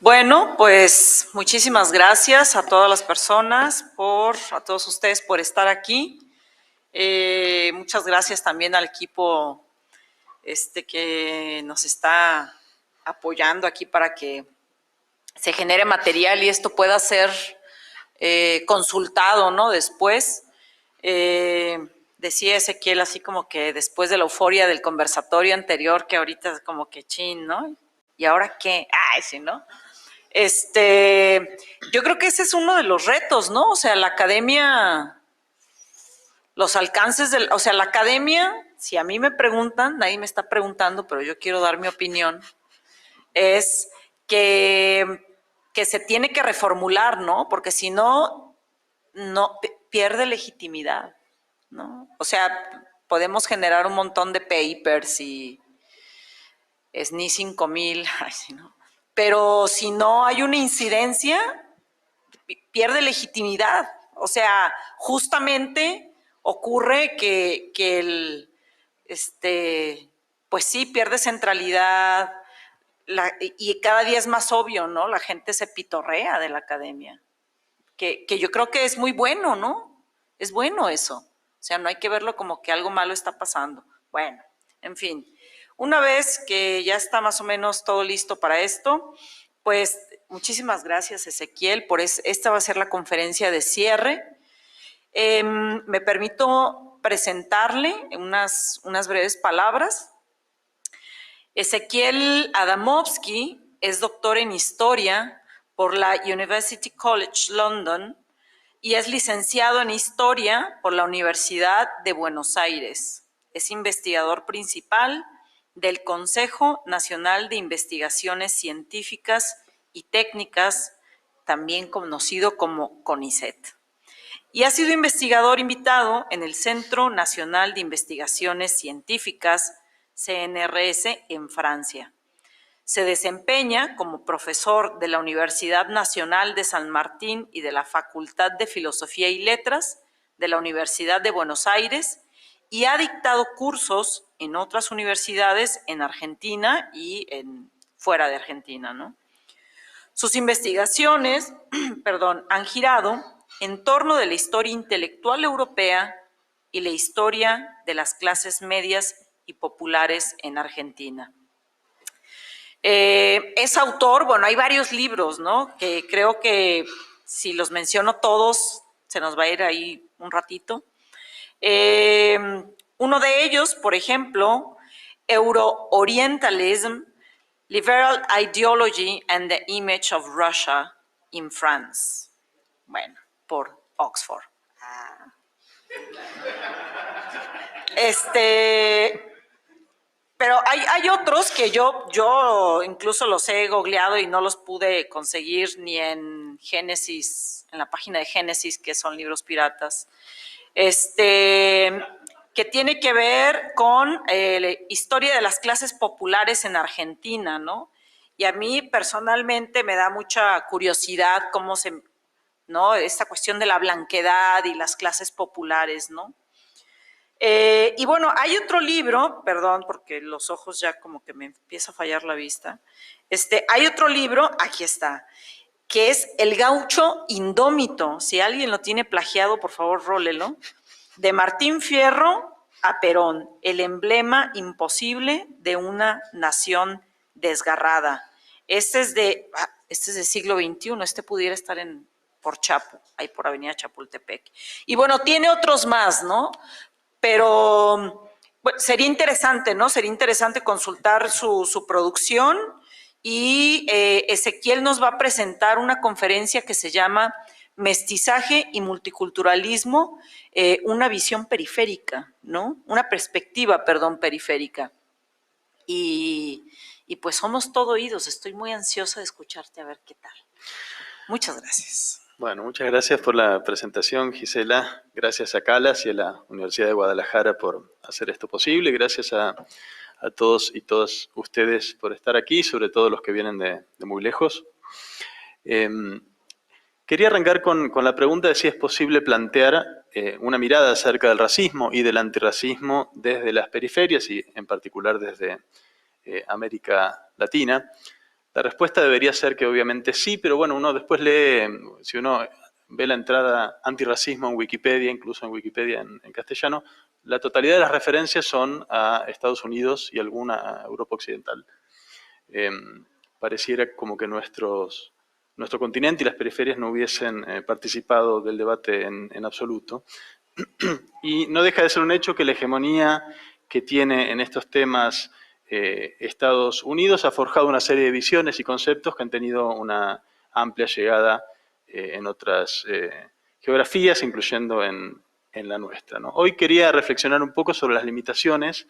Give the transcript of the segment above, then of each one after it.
Bueno, pues muchísimas gracias a todas las personas, a todos ustedes por estar aquí. Muchas gracias también al equipo que nos está apoyando aquí para que se genere material y esto pueda ser consultado, ¿no? Después. Decía Ezequiel así como que después de la euforia del conversatorio anterior, que ahorita es como que chin, ¿no? ¿Y ahora qué? Ay, sí, ¿no? Yo creo que ese es uno de los retos, ¿no? O sea, la academia, los alcances o sea, la academia, si a mí me preguntan, nadie me está preguntando, pero yo quiero dar mi opinión, es que se tiene que reformular, ¿no? Porque si no, pierde legitimidad, ¿no? O sea, podemos generar un montón de papers y SNI 5000, ¿no? Pero si no hay una incidencia, pierde legitimidad. O sea, justamente ocurre que pues sí, pierde centralidad y cada día es más obvio, ¿no? La gente se pitorrea de la academia, que yo creo que es muy bueno, ¿no? Es bueno eso. O sea, no hay que verlo como que algo malo está pasando. Bueno, en fin. Una vez que ya está más o menos todo listo para esto, pues muchísimas gracias, Ezequiel, esta va a ser la conferencia de cierre. Me permito presentarle unas breves palabras. Ezequiel Adamovsky es doctor en Historia por la University College London y es licenciado en Historia por la Universidad de Buenos Aires. Es investigador principal del Consejo Nacional de Investigaciones Científicas y Técnicas, también conocido como CONICET. Y ha sido investigador invitado en el Centro Nacional de Investigaciones Científicas, CNRS, en Francia. Se desempeña como profesor de la Universidad Nacional de San Martín y de la Facultad de Filosofía y Letras de la Universidad de Buenos Aires y ha dictado cursos en otras universidades en Argentina y fuera de Argentina, ¿no? Sus investigaciones han girado en torno de la historia intelectual europea y la historia de las clases medias y populares en Argentina. Es autor, bueno, hay varios libros, ¿no? Que creo que si los menciono todos, se nos va a ir ahí un ratito. Uno de ellos, por ejemplo, Euro-Orientalism, Liberal Ideology and the Image of Russia in France. Bueno, por Oxford. Pero hay otros que yo incluso los he googleado y no los pude conseguir ni en Génesis, en la página de Génesis, que son libros piratas. Que tiene que ver con la historia de las clases populares en Argentina, ¿no? Y a mí personalmente me da mucha curiosidad cómo ¿no? Esta cuestión de la blanquedad y las clases populares, ¿no? Y bueno, hay otro libro, perdón, porque los ojos ya como que me empieza a fallar la vista. Hay otro libro, aquí está, que es El Gaucho Indómito. Si alguien lo tiene plagiado, por favor, rólelo. De Martín Fierro a Perón, el emblema imposible de una nación desgarrada. Este es del siglo XXI, pudiera estar por Chapo, ahí por Avenida Chapultepec. Y bueno, tiene otros más, ¿no? Pero bueno, sería interesante, ¿no? Sería interesante consultar su producción y Ezequiel nos va a presentar una conferencia que se llama Mestizaje y Multiculturalismo, una visión periférica, ¿no? Una perspectiva, perdón, periférica. Y pues somos todo oídos, estoy muy ansiosa de escucharte a ver qué tal. Muchas gracias. Bueno, muchas gracias por la presentación, Gisela. Gracias a Calas y a la Universidad de Guadalajara por hacer esto posible. Gracias a todos y todas ustedes por estar aquí, sobre todo los que vienen de muy lejos. Quería arrancar con la pregunta de si es posible plantear una mirada acerca del racismo y del antirracismo desde las periferias y en particular desde América Latina. La respuesta debería ser que obviamente sí, pero bueno, uno después lee, si uno ve la entrada antirracismo en Wikipedia, incluso en Wikipedia en castellano, la totalidad de las referencias son a Estados Unidos y alguna a Europa Occidental. Pareciera como que nuestro continente y las periferias no hubiesen participado del debate en absoluto. Y no deja de ser un hecho que la hegemonía que tiene en estos temas Estados Unidos ha forjado una serie de visiones y conceptos que han tenido una amplia llegada en otras geografías, incluyendo en la nuestra, ¿no? Hoy quería reflexionar un poco sobre las limitaciones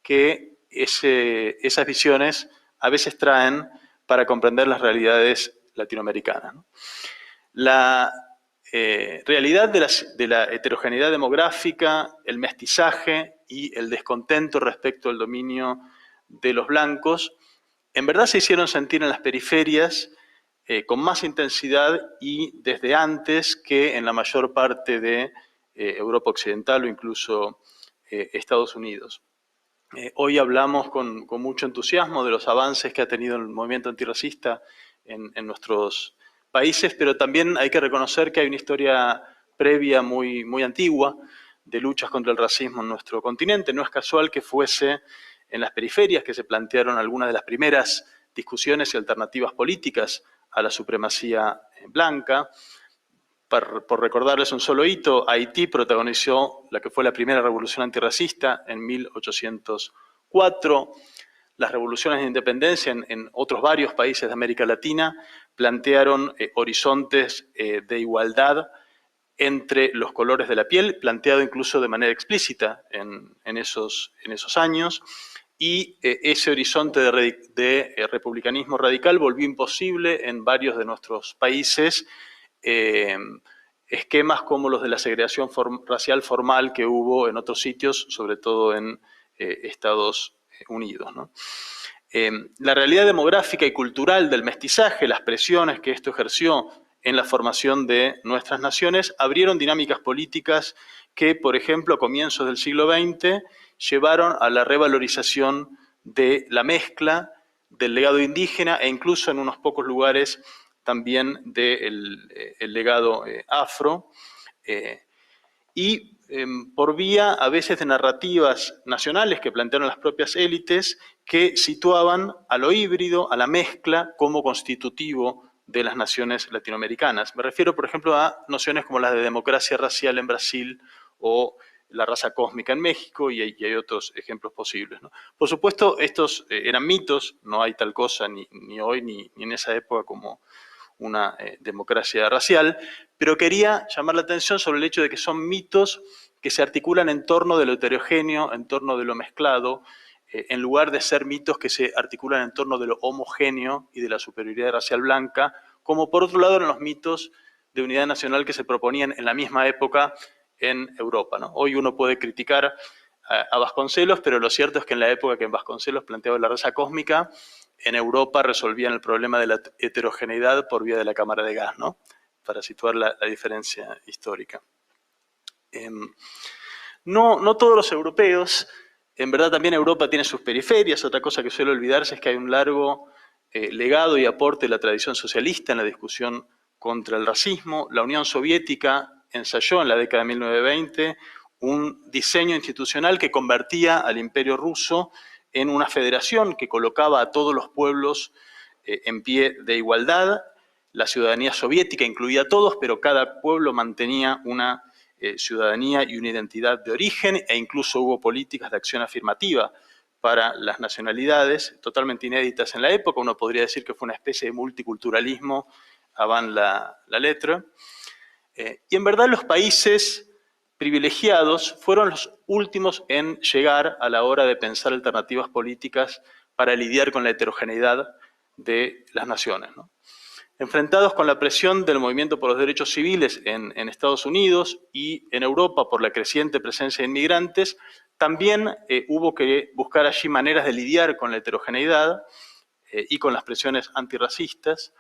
que esas visiones a veces traen para comprender las realidades latinoamericanas, ¿no? La realidad de la heterogeneidad demográfica, el mestizaje y el descontento respecto al dominio de los blancos, en verdad se hicieron sentir en las periferias con más intensidad y desde antes que en la mayor parte de Europa Occidental o incluso Estados Unidos. Hoy hablamos con mucho entusiasmo de los avances que ha tenido el movimiento antirracista en nuestros países, pero también hay que reconocer que hay una historia previa muy antigua de luchas contra el racismo en nuestro continente. No es casual que fuese en las periferias que se plantearon algunas de las primeras discusiones y alternativas políticas a la supremacía blanca. Por recordarles un solo hito, Haití protagonizó la que fue la primera revolución antirracista en 1804. Las revoluciones de independencia en otros varios países de América Latina plantearon horizontes de igualdad entre los colores de la piel, planteado incluso de manera explícita en esos años, y ese horizonte de republicanismo radical volvió imposible en varios de nuestros países esquemas como los de la segregación racial formal que hubo en otros sitios, sobre todo en Estados Unidos, ¿no? La realidad demográfica y cultural del mestizaje, las presiones que esto ejerció en la formación de nuestras naciones, abrieron dinámicas políticas que, por ejemplo, a comienzos del siglo XX, llevaron a la revalorización de la mezcla, del legado indígena e incluso en unos pocos lugares también del legado afro, y por vía a veces de narrativas nacionales que plantearon las propias élites que situaban a lo híbrido, a la mezcla, como constitutivo de las naciones latinoamericanas. Me refiero, por ejemplo, a nociones como las de democracia racial en Brasil o la raza cósmica en México, y hay otros ejemplos posibles, ¿no? Por supuesto, estos eran mitos, no hay tal cosa ni hoy ni en esa época como una democracia racial, pero quería llamar la atención sobre el hecho de que son mitos que se articulan en torno de lo heterogéneo, en torno de lo mezclado, en lugar de ser mitos que se articulan en torno de lo homogéneo y de la superioridad racial blanca, como por otro lado eran los mitos de unidad nacional que se proponían en la misma época en Europa, ¿no? Hoy uno puede criticar a Vasconcelos, pero lo cierto es que en la época que Vasconcelos planteaba la raza cósmica, en Europa resolvían el problema de la heterogeneidad por vía de la cámara de gas, ¿no? Para situar la diferencia histórica. No todos los europeos, en verdad también Europa tiene sus periferias. Otra cosa que suele olvidarse es que hay un largo legado y aporte de la tradición socialista en la discusión contra el racismo. La Unión Soviética ensayó en la década de 1920 un diseño institucional que convertía al Imperio ruso en una federación que colocaba a todos los pueblos en pie de igualdad. La ciudadanía soviética incluía a todos, pero cada pueblo mantenía una ciudadanía y una identidad de origen, e incluso hubo políticas de acción afirmativa para las nacionalidades, totalmente inéditas en la época. Uno podría decir que fue una especie de multiculturalismo avant la lettre. Y en verdad los países privilegiados fueron los últimos en llegar a la hora de pensar alternativas políticas para lidiar con la heterogeneidad de las naciones, ¿no? Enfrentados con la presión del movimiento por los derechos civiles en Estados Unidos y en Europa por la creciente presencia de inmigrantes, también hubo que buscar allí maneras de lidiar con la heterogeneidad y con las presiones antirracistas.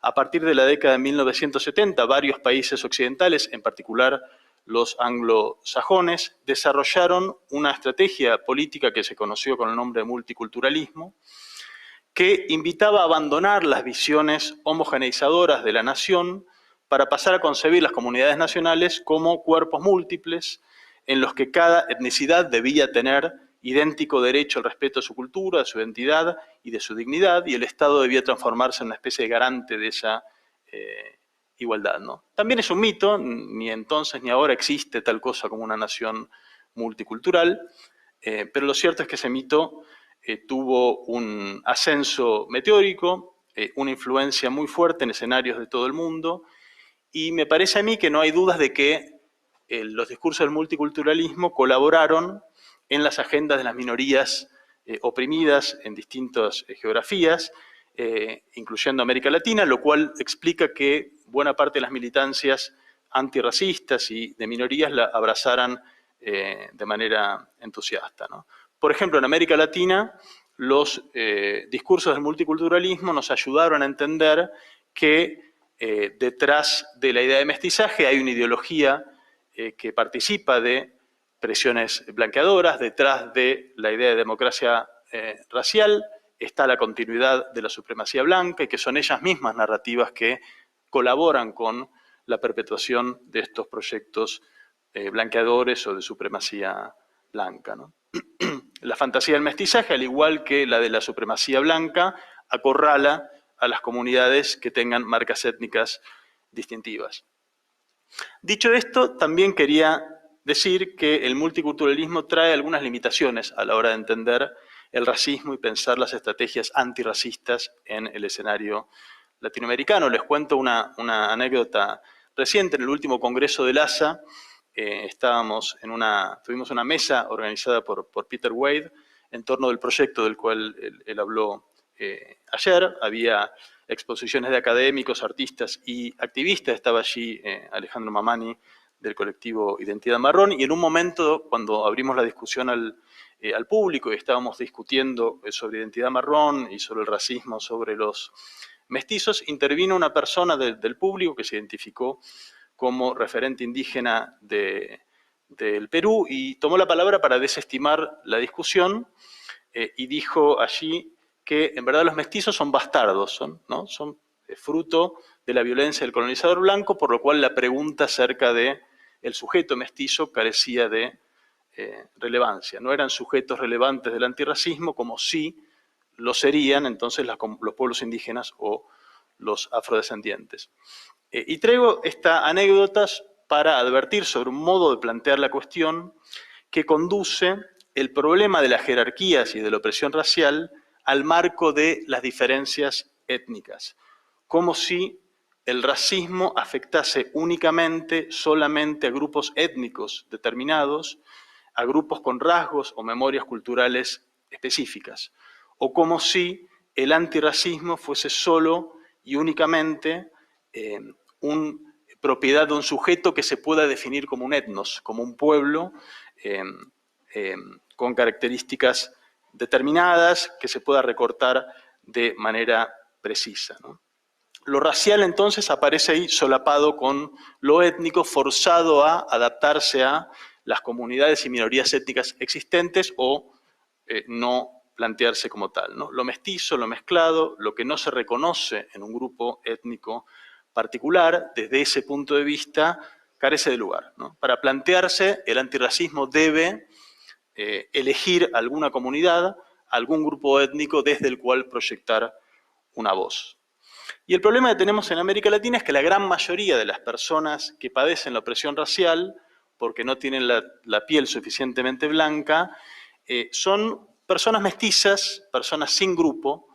A partir de la década de 1970, varios países occidentales, en particular los anglosajones, desarrollaron una estrategia política que se conoció con el nombre de multiculturalismo, que invitaba a abandonar las visiones homogeneizadoras de la nación para pasar a concebir las comunidades nacionales como cuerpos múltiples en los que cada etnicidad debía tener idéntico derecho al respeto de su cultura, de su identidad y de su dignidad, y el Estado debía transformarse en una especie de garante de esa igualdad, ¿no? También es un mito, ni entonces ni ahora existe tal cosa como una nación multicultural, pero lo cierto es que ese mito tuvo un ascenso meteórico, una influencia muy fuerte en escenarios de todo el mundo, y me parece a mí que no hay dudas de que los discursos del multiculturalismo colaboraron en las agendas de las minorías oprimidas en distintas geografías, incluyendo América Latina, lo cual explica que buena parte de las militancias antirracistas y de minorías la abrazaran de manera entusiasta, ¿no? Por ejemplo, en América Latina, los discursos del multiculturalismo nos ayudaron a entender que detrás de la idea de mestizaje hay una ideología que participa de presiones blanqueadoras, detrás de la idea de democracia racial está la continuidad de la supremacía blanca y que son ellas mismas narrativas que colaboran con la perpetuación de estos proyectos blanqueadores o de supremacía blanca, ¿no? La fantasía del mestizaje, al igual que la de la supremacía blanca, acorrala a las comunidades que tengan marcas étnicas distintivas. Dicho esto, también quería decir que el multiculturalismo trae algunas limitaciones a la hora de entender el racismo y pensar las estrategias antirracistas en el escenario latinoamericano. Les cuento una anécdota reciente. En el último congreso del ASA tuvimos una mesa organizada por Peter Wade en torno del proyecto del cual él habló ayer. Había exposiciones de académicos, artistas y activistas. Estaba allí Alejandro Mamani del colectivo Identidad Marrón, y en un momento, cuando abrimos la discusión al público y estábamos discutiendo sobre Identidad Marrón y sobre el racismo, sobre los mestizos, intervino una persona del público que se identificó como referente indígena del Perú y tomó la palabra para desestimar la discusión y dijo allí que en verdad los mestizos son bastardos, ¿no? Son fruto de la violencia del colonizador blanco, por lo cual la pregunta acerca del sujeto mestizo carecía de relevancia. No eran sujetos relevantes del antirracismo como sí lo serían entonces los pueblos indígenas o los afrodescendientes. Y traigo esta anécdota para advertir sobre un modo de plantear la cuestión que conduce el problema de las jerarquías y de la opresión racial al marco de las diferencias étnicas, como si el racismo afectase únicamente, solamente a grupos étnicos determinados, a grupos con rasgos o memorias culturales específicas, o como si el antirracismo fuese solo y únicamente una propiedad de un sujeto que se pueda definir como un etnos, como un pueblo con características determinadas que se pueda recortar de manera precisa, ¿no? Lo racial entonces aparece ahí solapado con lo étnico, forzado a adaptarse a las comunidades y minorías étnicas existentes o no plantearse como tal, ¿no? Lo mestizo, lo mezclado, lo que no se reconoce en un grupo étnico particular, desde ese punto de vista, carece de lugar, ¿no? Para plantearse, el antirracismo debe elegir alguna comunidad, algún grupo étnico desde el cual proyectar una voz. Y el problema que tenemos en América Latina es que la gran mayoría de las personas que padecen la opresión racial, porque no tienen la piel suficientemente blanca, son personas mestizas, personas sin grupo,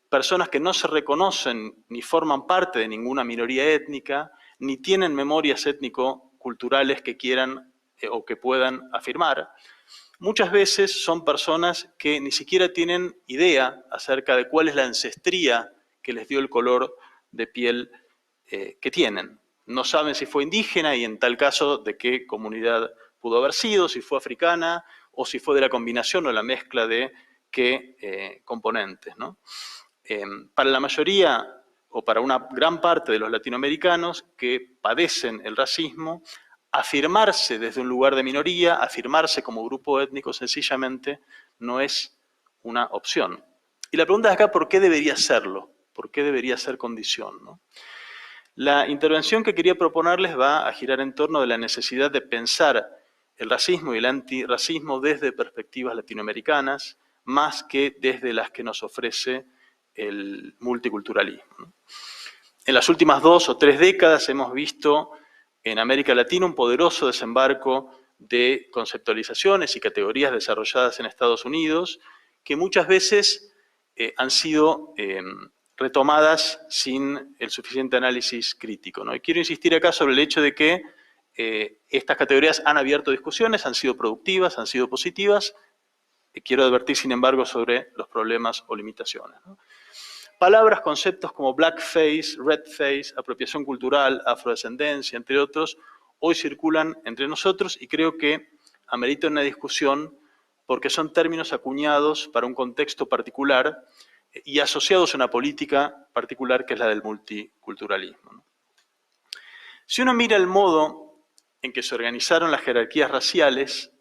personas que no se reconocen ni forman parte de ninguna minoría étnica, ni tienen memorias étnico-culturales que quieran o que puedan afirmar. Muchas veces son personas que ni siquiera tienen idea acerca de cuál es la ancestría que les dio el color de piel que tienen. No saben si fue indígena y en tal caso de qué comunidad pudo haber sido, si fue africana o si fue de la combinación o la mezcla de qué componentes, ¿no? Para la mayoría o para una gran parte de los latinoamericanos que padecen el racismo, afirmarse desde un lugar de minoría, afirmarse como grupo étnico, sencillamente no es una opción. Y la pregunta es acá, ¿por qué debería serlo? ¿Por qué debería ser condición, ¿no? La intervención que quería proponerles va a girar en torno de la necesidad de pensar el racismo y el antirracismo desde perspectivas latinoamericanas, más que desde las que nos ofrece el multiculturalismo. En las últimas 2 o 3 décadas hemos visto en América Latina un poderoso desembarco de conceptualizaciones y categorías desarrolladas en Estados Unidos que muchas veces han sido retomadas sin el suficiente análisis crítico, ¿no? Y quiero insistir acá sobre el hecho de que estas categorías han abierto discusiones, han sido productivas, han sido positivas. Quiero advertir, sin embargo, sobre los problemas o limitaciones, ¿no? Palabras, conceptos como blackface, redface, apropiación cultural, afrodescendencia, entre otros, hoy circulan entre nosotros y creo que ameritan una discusión porque son términos acuñados para un contexto particular y asociados a una política particular que es la del multiculturalismo. Si uno mira el modo en que se organizaron las jerarquías raciales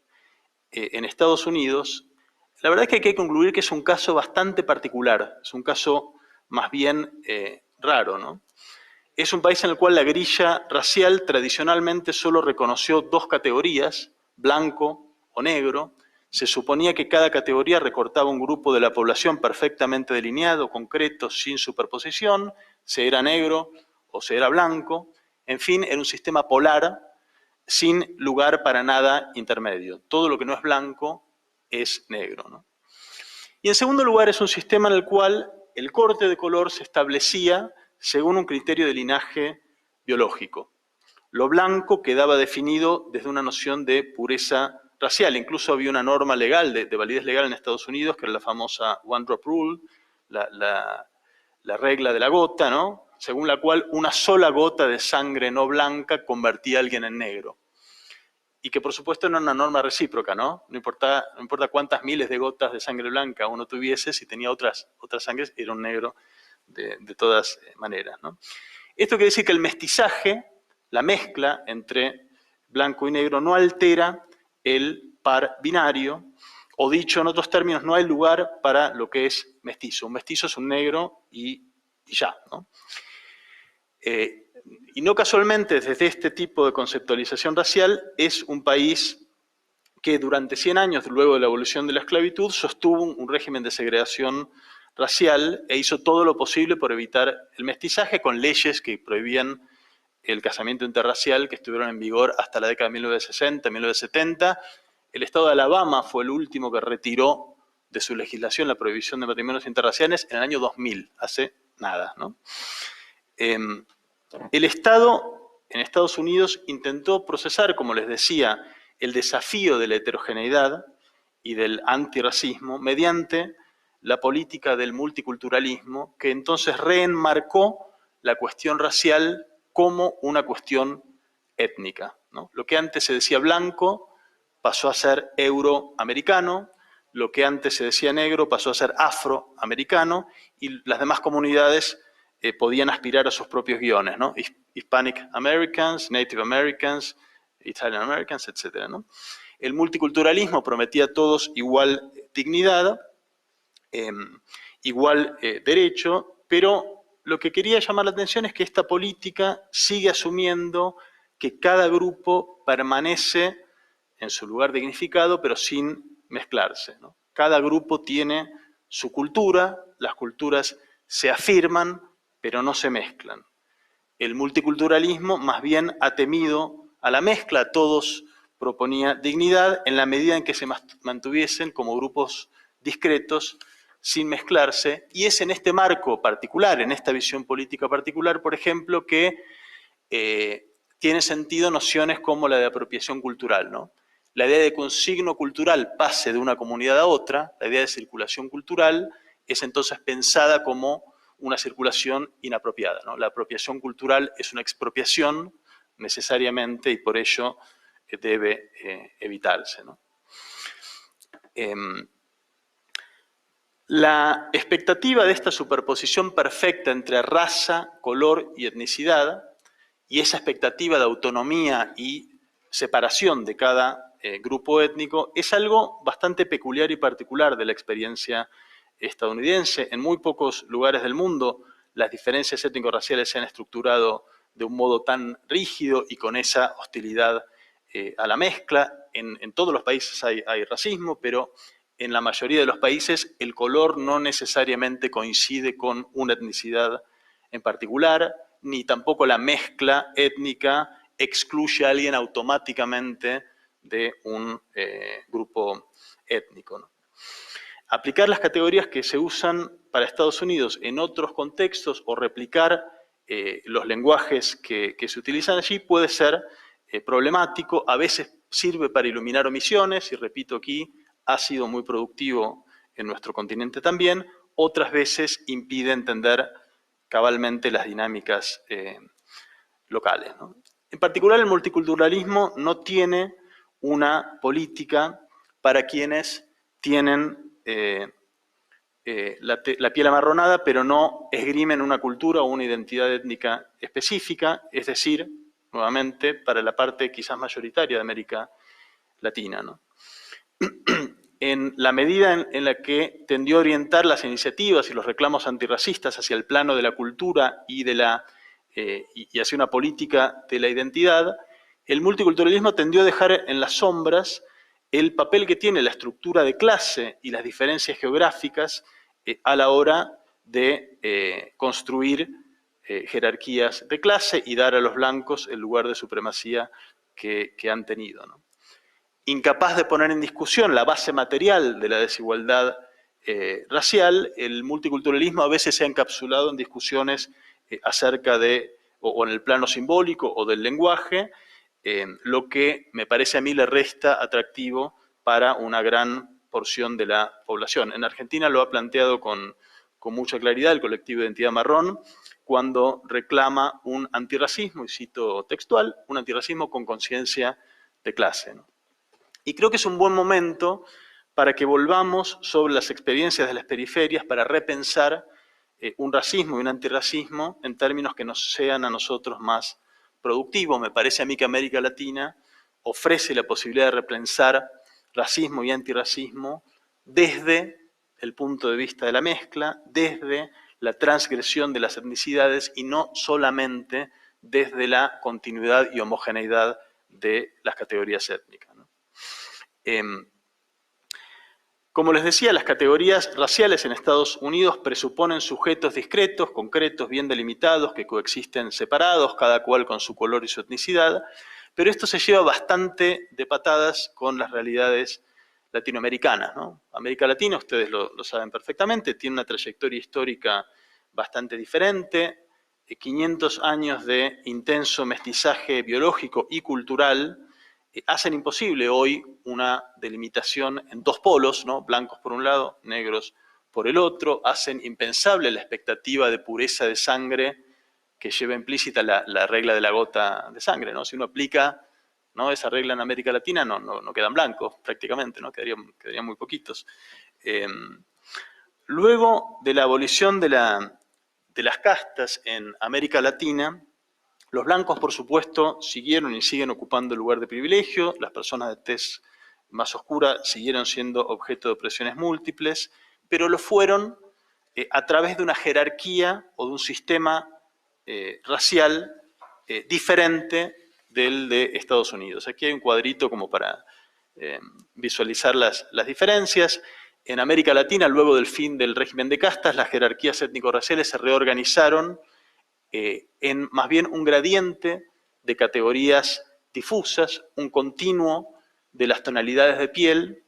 en Estados Unidos, la verdad es que hay que concluir que es un caso bastante particular, es un caso más bien raro, ¿no? Es un país en el cual la grilla racial tradicionalmente solo reconoció 2 categorías, blanco o negro. Se suponía que cada categoría recortaba un grupo de la población perfectamente delineado, concreto, sin superposición, se era negro o se era blanco. En fin, era un sistema polar sin lugar para nada intermedio. Todo lo que no es blanco es negro, ¿no? Y en segundo lugar, es un sistema en el cual el corte de color se establecía según un criterio de linaje biológico. Lo blanco quedaba definido desde una noción de pureza racial. Incluso había una norma legal, de validez legal en Estados Unidos, que era la famosa One Drop Rule, la regla de la gota, ¿no? Según la cual una sola gota de sangre no blanca convertía a alguien en negro. Y que por supuesto no era una norma recíproca, ¿no? No importa cuántas miles de gotas de sangre blanca uno tuviese, si tenía otras sangres, era un negro de todas maneras, ¿no? Esto quiere decir que el mestizaje, la mezcla entre blanco y negro, no altera el par binario, o dicho en otros términos, no hay lugar para lo que es mestizo. Un mestizo es un negro y ya, ¿no? Y no casualmente, desde este tipo de conceptualización racial, es un país que durante 100 años, luego de la abolición de la esclavitud, sostuvo un régimen de segregación racial e hizo todo lo posible por evitar el mestizaje con leyes que prohibían el casamiento interracial que estuvieron en vigor hasta la década de 1960, 1970. El estado de Alabama fue el último que retiró de su legislación la prohibición de matrimonios interraciales en el año 2000, hace nada, ¿no? El Estado en Estados Unidos intentó procesar, como les decía, el desafío de la heterogeneidad y del antirracismo mediante la política del multiculturalismo, que entonces reenmarcó la cuestión racial como una cuestión étnica, ¿no? Lo que antes se decía blanco pasó a ser euroamericano, lo que antes se decía negro pasó a ser afroamericano, y las demás comunidades podían aspirar a sus propios guiones, ¿no? Hispanic Americans, Native Americans, Italian Americans, etc., ¿no? El multiculturalismo prometía a todos igual dignidad, igual derecho, pero lo que quería llamar la atención es que esta política sigue asumiendo que cada grupo permanece en su lugar dignificado, pero sin mezclarse, ¿no? Cada grupo tiene su cultura, las culturas se afirman, pero no se mezclan. El multiculturalismo más bien ha temido a la mezcla, todos proponía dignidad en la medida en que se mantuviesen como grupos discretos sin mezclarse, y es en este marco particular, en esta visión política particular, por ejemplo, que tiene sentido nociones como la de apropiación cultural, ¿no? La idea de que un signo cultural pase de una comunidad a otra, la idea de circulación cultural, es entonces pensada como una circulación inapropiada, ¿no? La apropiación cultural es una expropiación necesariamente y por ello debe evitarse, ¿no? La expectativa de esta superposición perfecta entre raza, color y etnicidad, y esa expectativa de autonomía y separación de cada grupo étnico, es algo bastante peculiar y particular de la experiencia estadounidense. En muy pocos lugares del mundo las diferencias étnico-raciales se han estructurado de un modo tan rígido y con esa hostilidad a la mezcla. En todos los países hay racismo, pero en la mayoría de los países el color no necesariamente coincide con una etnicidad en particular, ni tampoco la mezcla étnica excluye a alguien automáticamente de un grupo étnico, ¿no? Aplicar las categorías que se usan para Estados Unidos en otros contextos o replicar los lenguajes que se utilizan allí puede ser problemático, a veces sirve para iluminar omisiones, y repito aquí, ha sido muy productivo en nuestro continente también, otras veces impide entender cabalmente las dinámicas locales, ¿no? En particular, el multiculturalismo no tiene una política para quienes tienen la piel amarronada, pero no esgrimen una cultura o una identidad étnica específica, es decir, nuevamente, para la parte quizás mayoritaria de América Latina, ¿no? En la medida en la que tendió a orientar las iniciativas y los reclamos antirracistas hacia el plano de la cultura y hacia una política de la identidad, el multiculturalismo tendió a dejar en las sombras el papel que tiene la estructura de clase y las diferencias geográficas a la hora de construir jerarquías de clase y dar a los blancos el lugar de supremacía que han tenido, ¿no? Incapaz de poner en discusión la base material de la desigualdad racial, el multiculturalismo a veces se ha encapsulado en discusiones acerca de, o en el plano simbólico o del lenguaje, lo que me parece a mí le resta atractivo para una gran porción de la población. En Argentina lo ha planteado con mucha claridad el colectivo Identidad Marrón, cuando reclama un antirracismo, y cito textual, un antirracismo con conciencia de clase, ¿no? Y creo que es un buen momento para que volvamos sobre las experiencias de las periferias para repensar un racismo y un antirracismo en términos que nos sean a nosotros más productivos. Me parece a mí que América Latina ofrece la posibilidad de repensar racismo y antirracismo desde el punto de vista de la mezcla, desde la transgresión de las etnicidades y no solamente desde la continuidad y homogeneidad de las categorías étnicas, ¿no? Como les decía, las categorías raciales en Estados Unidos presuponen sujetos discretos, concretos, bien delimitados, que coexisten separados, cada cual con su color y su etnicidad, pero esto se lleva bastante de patadas con las realidades latinoamericanas, ¿no? América Latina, ustedes lo saben perfectamente, tiene una trayectoria histórica bastante diferente, 500 años de intenso mestizaje biológico y cultural hacen imposible hoy una delimitación en dos polos, ¿no? Blancos por un lado, negros por el otro, hacen impensable la expectativa de pureza de sangre que lleva implícita la regla de la gota de sangre, ¿no? Si uno aplica, ¿no?, esa regla en América Latina, no quedan blancos prácticamente, ¿no? Quedarían muy poquitos. Luego de la abolición de las castas en América Latina, los blancos, por supuesto, siguieron y siguen ocupando el lugar de privilegio, las personas de tez más oscura siguieron siendo objeto de opresiones múltiples, pero lo fueron a través de una jerarquía o de un sistema racial diferente del de Estados Unidos. Aquí hay un cuadrito como para visualizar las diferencias. En América Latina, luego del fin del régimen de castas, las jerarquías étnico-raciales se reorganizaron en más bien un gradiente de categorías difusas, un continuo de las tonalidades de piel,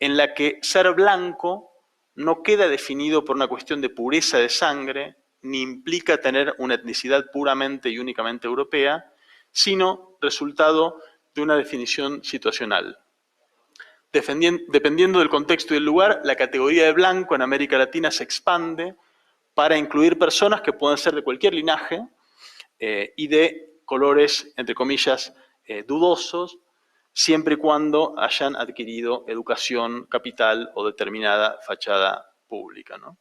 en la que ser blanco no queda definido por una cuestión de pureza de sangre, ni implica tener una etnicidad puramente y únicamente europea, sino resultado de una definición situacional. Dependiendo del contexto y del lugar, la categoría de blanco en América Latina se expande para incluir personas que pueden ser de cualquier linaje y de colores, entre comillas, dudosos, siempre y cuando hayan adquirido educación, capital o determinada fachada pública, ¿no?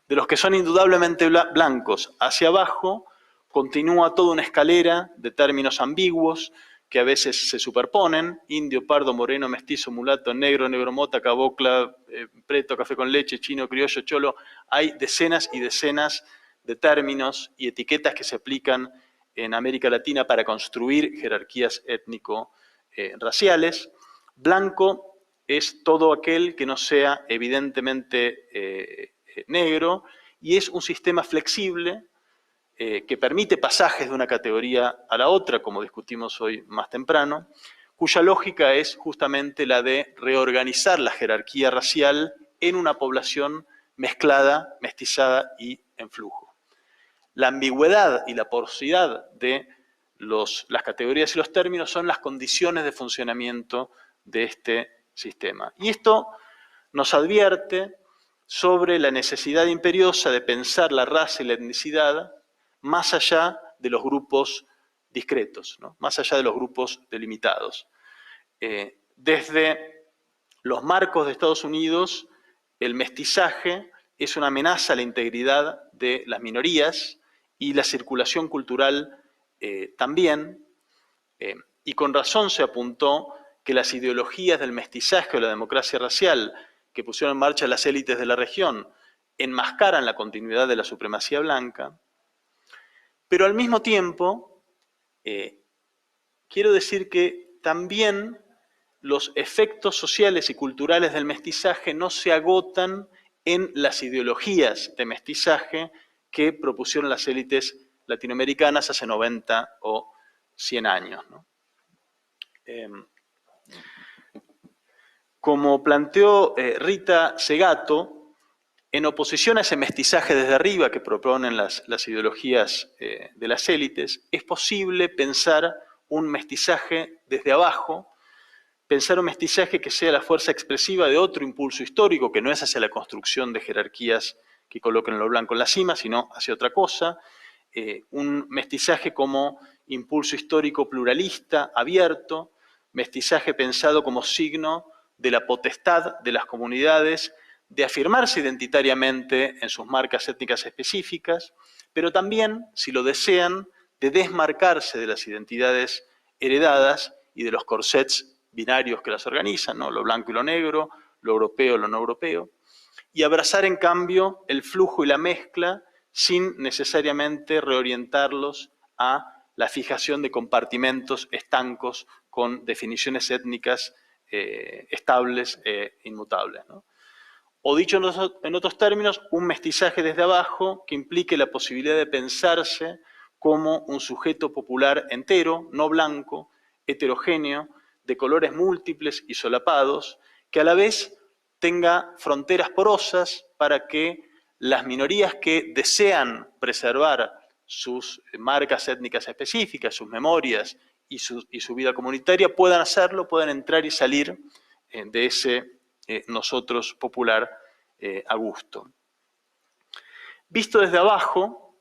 De los que son indudablemente blancos hacia abajo, continúa toda una escalera de términos ambiguos que a veces se superponen: indio, pardo, moreno, mestizo, mulato, negro, negromota, cabocla, preto, café con leche, chino, criollo, cholo. Hay decenas y decenas de términos y etiquetas que se aplican en América Latina para construir jerarquías étnico-raciales. Blanco es todo aquel que no sea evidentemente negro, y es un sistema flexible que permite pasajes de una categoría a la otra, como discutimos hoy más temprano, cuya lógica es justamente la de reorganizar la jerarquía racial en una población mezclada, mestizada y en flujo. La ambigüedad y la porosidad de las categorías y los términos son las condiciones de funcionamiento de este sistema. Y esto nos advierte sobre la necesidad imperiosa de pensar la raza y la etnicidad más allá de los grupos discretos, ¿no? Más allá de los grupos delimitados. Desde los marcos de Estados Unidos, el mestizaje es una amenaza a la integridad de las minorías y la circulación cultural también, y con razón se apuntó que las ideologías del mestizaje o la democracia racial que pusieron en marcha las élites de la región enmascaran la continuidad de la supremacía blanca, pero al mismo tiempo quiero decir que también los efectos sociales y culturales del mestizaje no se agotan en las ideologías de mestizaje que propusieron las élites latinoamericanas hace 90 o 100 años, ¿no? Como planteó Rita Segato, en oposición a ese mestizaje desde arriba que proponen las ideologías de las élites, es posible pensar un mestizaje desde abajo, pensar un mestizaje que sea la fuerza expresiva de otro impulso histórico, que no es hacia la construcción de jerarquías que coloquen a lo blanco en la cima, sino hacia otra cosa, un mestizaje como impulso histórico pluralista, abierto, mestizaje pensado como signo de la potestad de las comunidades de afirmarse identitariamente en sus marcas étnicas específicas, pero también, si lo desean, de desmarcarse de las identidades heredadas y de los corsets binarios que las organizan, ¿no? Lo blanco y lo negro, lo europeo y lo no europeo, y abrazar en cambio el flujo y la mezcla sin necesariamente reorientarlos a la fijación de compartimentos estancos con definiciones étnicas estables e inmutables, ¿no? O dicho en otros términos, un mestizaje desde abajo que implique la posibilidad de pensarse como un sujeto popular entero, no blanco, heterogéneo, de colores múltiples y solapados, que a la vez tenga fronteras porosas para que las minorías que desean preservar sus marcas étnicas específicas, sus memorias y su vida comunitaria puedan hacerlo, puedan entrar y salir de ese nosotros popular a gusto. Visto desde abajo,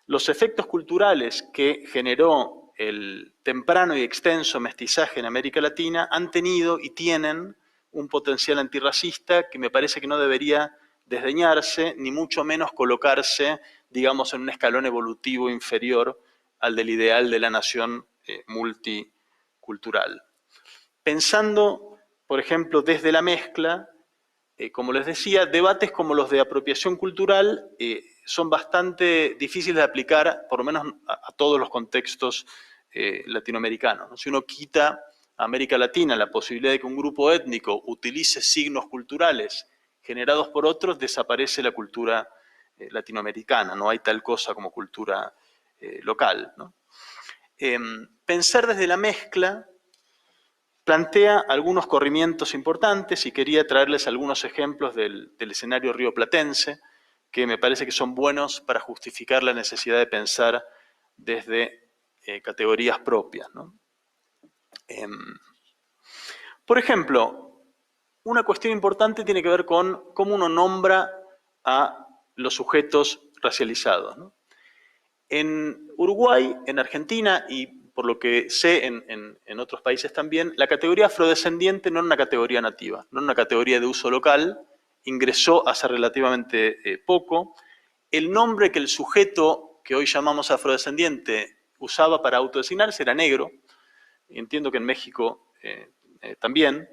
los efectos culturales que generó el temprano y extenso mestizaje en América Latina han tenido y tienen un potencial antirracista que me parece que no debería desdeñarse, ni mucho menos colocarse, digamos, en un escalón evolutivo inferior al del ideal de la nación multicultural. Pensando, por ejemplo, desde la mezcla, como les decía, debates como los de apropiación cultural son bastante difíciles de aplicar, por lo menos a todos los contextos latinoamericanos, ¿no? Si uno quita a América Latina la posibilidad de que un grupo étnico utilice signos culturales generados por otros, desaparece la cultura latinoamericana, no hay tal cosa como cultura local, ¿no? Pensar desde la mezcla plantea algunos corrimientos importantes y quería traerles algunos ejemplos del escenario rioplatense que me parece que son buenos para justificar la necesidad de pensar desde categorías propias, ¿no? Por ejemplo, una cuestión importante tiene que ver con cómo uno nombra a los sujetos racializados, ¿no? En Uruguay, en Argentina y por lo que sé en otros países también, la categoría afrodescendiente no es una categoría nativa, no es una categoría de uso local, ingresó hace relativamente poco. El nombre que el sujeto que hoy llamamos afrodescendiente usaba para autodesignarse era negro, entiendo que en México también.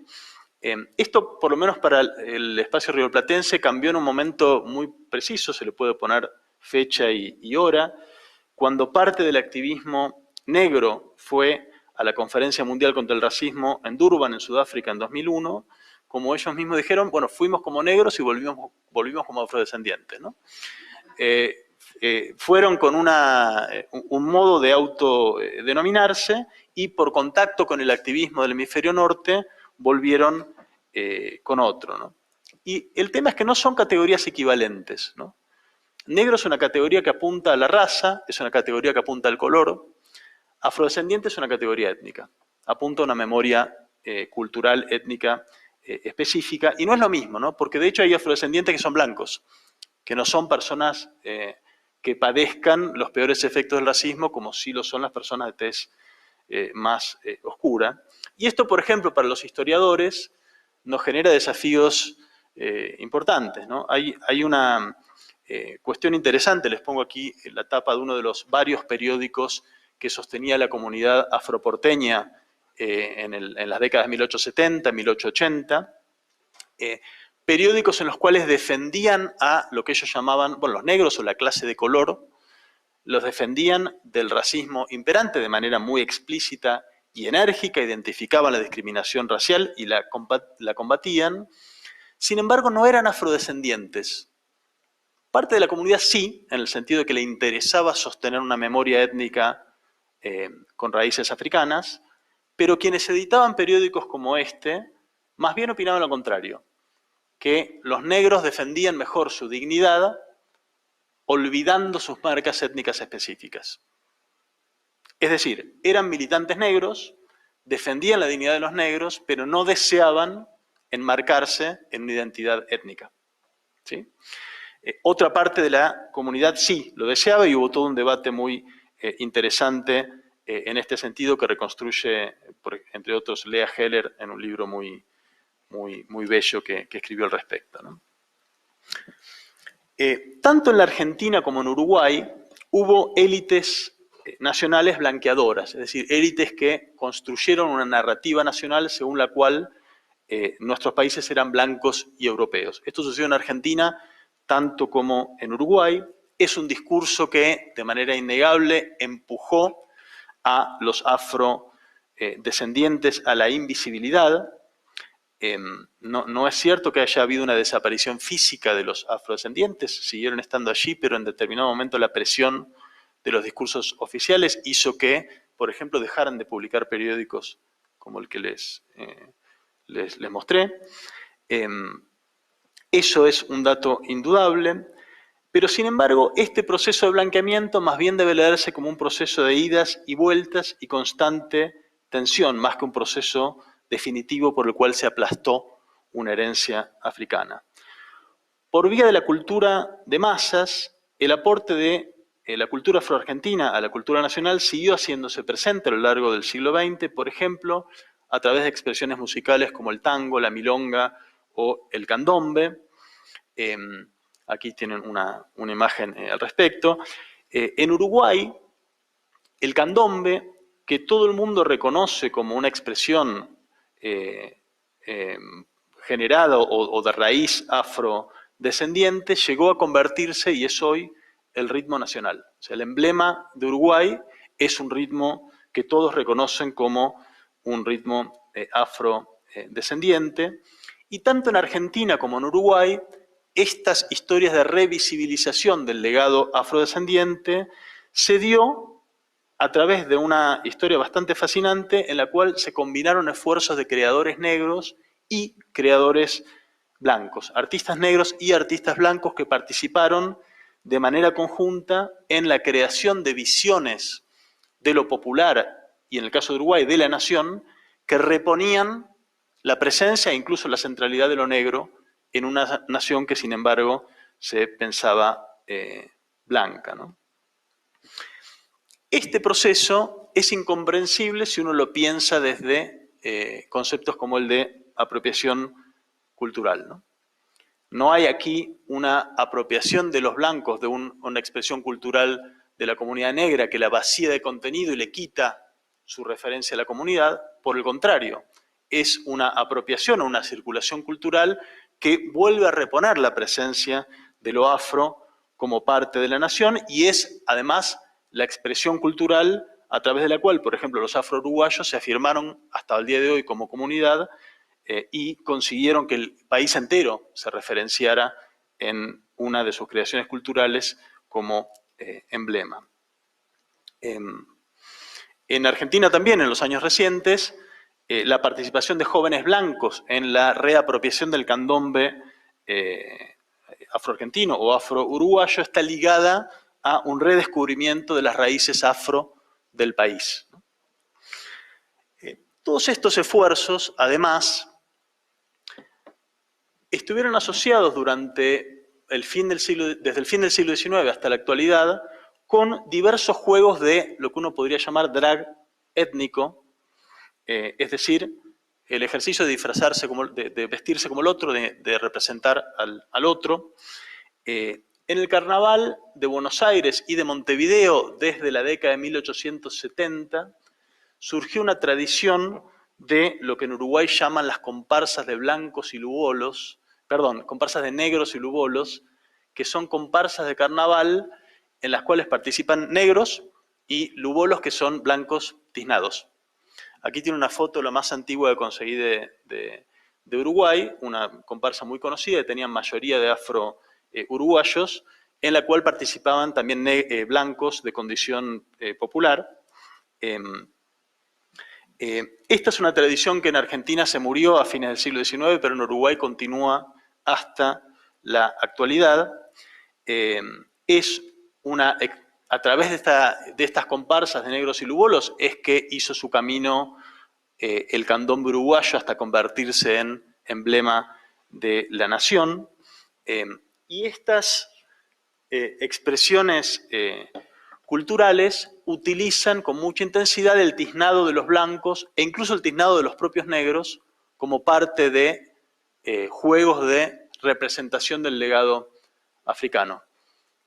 Esto, por lo menos para el espacio rioplatense, cambió en un momento muy preciso, se le puede poner fecha y hora, cuando parte del activismo negro fue a la Conferencia Mundial contra el Racismo en Durban, en Sudáfrica, en 2001, como ellos mismos dijeron, bueno, fuimos como negros y volvimos como afrodescendientes, ¿no? Fueron con un modo de autodenominarse y por contacto con el activismo del hemisferio norte volvieron con otro, ¿no? Y el tema es que no son categorías equivalentes, ¿no? Negro es una categoría que apunta a la raza, es una categoría que apunta al color. Afrodescendiente es una categoría étnica, apunta a una memoria cultural, étnica específica, y no es lo mismo, ¿no? Porque de hecho hay afrodescendientes que son blancos, que no son personas que padezcan los peores efectos del racismo, como sí lo son las personas de tez más oscura. Y esto, por ejemplo, para los historiadores, nos genera desafíos importantes, ¿no? Hay una cuestión interesante, les pongo aquí la tapa de uno de los varios periódicos que sostenía la comunidad afroporteña en las décadas de 1870, 1880, periódicos en los cuales defendían a lo que ellos llamaban, bueno, los negros o la clase de color, los defendían del racismo imperante de manera muy explícita y enérgica, identificaban la discriminación racial y la combatían. Sin embargo, no eran afrodescendientes. Parte de la comunidad sí, en el sentido de que le interesaba sostener una memoria étnica con raíces africanas, pero quienes editaban periódicos como este, más bien opinaban lo contrario, que los negros defendían mejor su dignidad olvidando sus marcas étnicas específicas. Es decir, eran militantes negros, defendían la dignidad de los negros, pero no deseaban enmarcarse en una identidad étnica, ¿sí? Otra parte de la comunidad sí lo deseaba y hubo todo un debate muy interesante en este sentido que reconstruye, entre otros, Lea Heller en un libro muy bello que escribió al respecto, ¿no? Tanto en la Argentina como en Uruguay hubo élites nacionales blanqueadoras, es decir, élites que construyeron una narrativa nacional según la cual nuestros países eran blancos y europeos. Esto sucedió en Argentina tanto como en Uruguay. Es un discurso que de manera innegable empujó a los afrodescendientes a la invisibilidad. No es cierto que haya habido una desaparición física de los afrodescendientes, siguieron estando allí, pero en determinado momento la presión de los discursos oficiales hizo que, por ejemplo, dejaran de publicar periódicos como el que les mostré. Eso es un dato indudable, pero sin embargo este proceso de blanqueamiento más bien debe leerse como un proceso de idas y vueltas y constante tensión, más que un proceso definitivo por el cual se aplastó una herencia africana. Por vía de la cultura de masas, el aporte de la cultura afroargentina a la cultura nacional siguió haciéndose presente a lo largo del siglo XX, por ejemplo, a través de expresiones musicales como el tango, la milonga o el candombe. Aquí tienen una imagen al respecto. En Uruguay, el candombe, que todo el mundo reconoce como una expresión generada o de raíz afrodescendiente, llegó a convertirse y es hoy el ritmo nacional. O sea, el emblema de Uruguay es un ritmo que todos reconocen como un ritmo afrodescendiente. Y tanto en Argentina como en Uruguay, estas historias de revisibilización del legado afrodescendiente se dio a través de una historia bastante fascinante en la cual se combinaron esfuerzos de creadores negros y creadores blancos, artistas negros y artistas blancos que participaron de manera conjunta en la creación de visiones de lo popular y en el caso de Uruguay de la nación que reponían la presencia e incluso la centralidad de lo negro en una nación que sin embargo se pensaba blanca, ¿no? Este proceso es incomprensible si uno lo piensa desde conceptos como el de apropiación cultural, ¿no? No hay aquí una apropiación de los blancos de una expresión cultural de la comunidad negra que la vacía de contenido y le quita su referencia a la comunidad. Por el contrario, es una apropiación o una circulación cultural que vuelve a reponer la presencia de lo afro como parte de la nación y es además la expresión cultural a través de la cual, por ejemplo, los afro-uruguayos se afirmaron hasta el día de hoy como comunidad y consiguieron que el país entero se referenciara en una de sus creaciones culturales como emblema. En Argentina también, en los años recientes, la participación de jóvenes blancos en la reapropiación del candombe afroargentino o afro-uruguayo está ligada a un redescubrimiento de las raíces afro del país. Todos estos esfuerzos, además, estuvieron asociados durante desde el fin del siglo XIX hasta la actualidad con diversos juegos de lo que uno podría llamar drag étnico, es decir, el ejercicio de disfrazarse, de vestirse como el otro, de representar al otro. En el Carnaval de Buenos Aires y de Montevideo, desde la década de 1870, surgió una tradición de lo que en Uruguay llaman las comparsas de blancos y lubolos, perdón, comparsas de negros y lubolos, que son comparsas de carnaval en las cuales participan negros y lubolos que son blancos tiznados. Aquí tiene una foto, la más antigua que conseguí de Uruguay, una comparsa muy conocida, que tenían mayoría de afro-uruguayos, en la cual participaban también blancos de condición popular. Esta es una tradición que en Argentina se murió a fines del siglo XIX, pero en Uruguay continúa hasta la actualidad. A través de estas comparsas de negros y lubolos es que hizo su camino el candombe uruguayo hasta convertirse en emblema de la nación. Y estas expresiones culturales utilizan con mucha intensidad el tiznado de los blancos e incluso el tiznado de los propios negros como parte de juegos de representación del legado africano.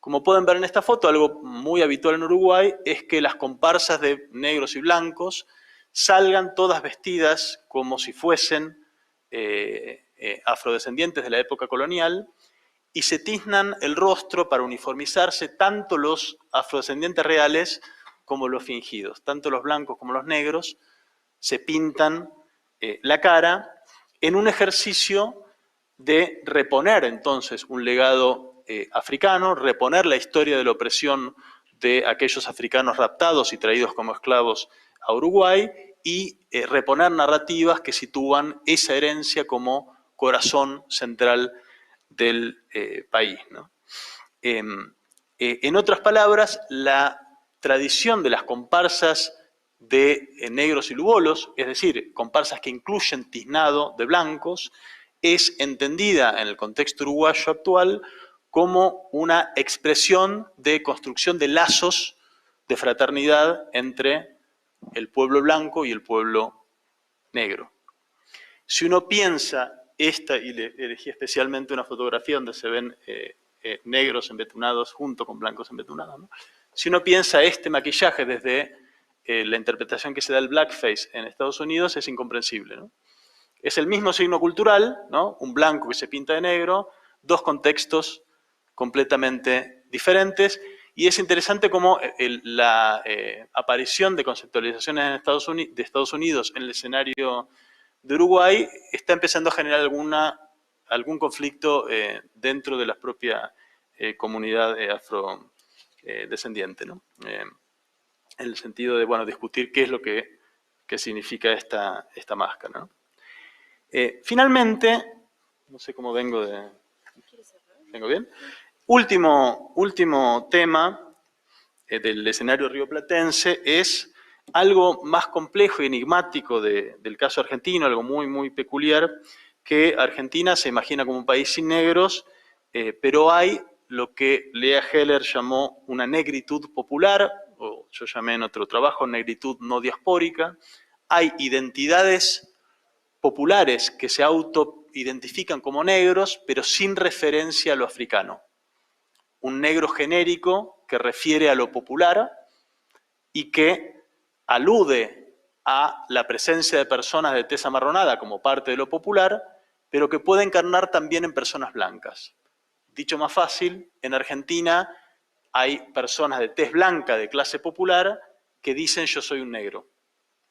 Como pueden ver en esta foto, algo muy habitual en Uruguay es que las comparsas de negros y blancos salgan todas vestidas como si fuesen afrodescendientes de la época colonial y se tiznan el rostro para uniformizarse tanto los afrodescendientes reales como los fingidos. Tanto los blancos como los negros se pintan la cara en un ejercicio de reponer entonces un legado africano, reponer la historia de la opresión de aquellos africanos raptados y traídos como esclavos a Uruguay y reponer narrativas que sitúan esa herencia como corazón central del país, ¿no? En otras palabras, la tradición de las comparsas de negros y lubolos, es decir, comparsas que incluyen tiznado de blancos, es entendida en el contexto uruguayo actual como una expresión de construcción de lazos de fraternidad entre el pueblo blanco y el pueblo negro. Si uno piensa esta, y le elegí especialmente una fotografía donde se ven negros embetunados junto con blancos embetunados, ¿no? Si uno piensa este maquillaje desde la interpretación que se da del blackface en Estados Unidos, es incomprensible, ¿no? Es el mismo signo cultural, ¿no? Un blanco que se pinta de negro, dos contextos completamente diferentes, y es interesante cómo la aparición de conceptualizaciones de Estados Unidos en el escenario de Uruguay está empezando a generar algún conflicto dentro de la propia comunidad afrodescendiente, ¿no? En el sentido de, bueno, discutir qué es lo que significa esta máscara, ¿no? Finalmente, no sé cómo vengo de... ¿Vengo bien? Último tema del escenario rioplatense es algo más complejo y enigmático del caso argentino, algo muy, muy peculiar, que Argentina se imagina como un país sin negros, pero hay lo que Lea Heller llamó una negritud popular, o yo llamé en otro trabajo negritud no diaspórica. Hay identidades populares que se autoidentifican como negros, pero sin referencia a lo africano. Un negro genérico que refiere a lo popular y que alude a la presencia de personas de tez amarronada como parte de lo popular, pero que puede encarnar también en personas blancas. Dicho más fácil, en Argentina hay personas de tez blanca de clase popular que dicen yo soy un negro,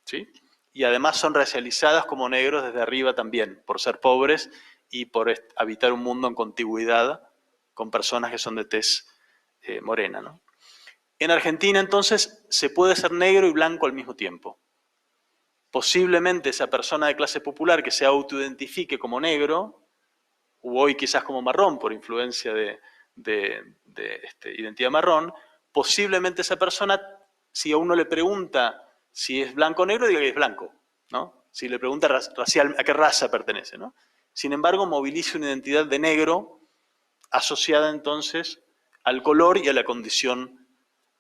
¿sí? Y además son racializadas como negros desde arriba también, por ser pobres y por habitar un mundo en contigüidad con personas que son de tez morena, ¿no? En Argentina, entonces, se puede ser negro y blanco al mismo tiempo. Posiblemente esa persona de clase popular que se autoidentifique como negro, o hoy quizás como marrón por influencia de identidad marrón, posiblemente esa persona, si a uno le pregunta si es blanco o negro, diga que es blanco, ¿no? Si le pregunta racial, a qué raza pertenece, ¿no? Sin embargo, moviliza una identidad de negro asociada entonces al color y a la condición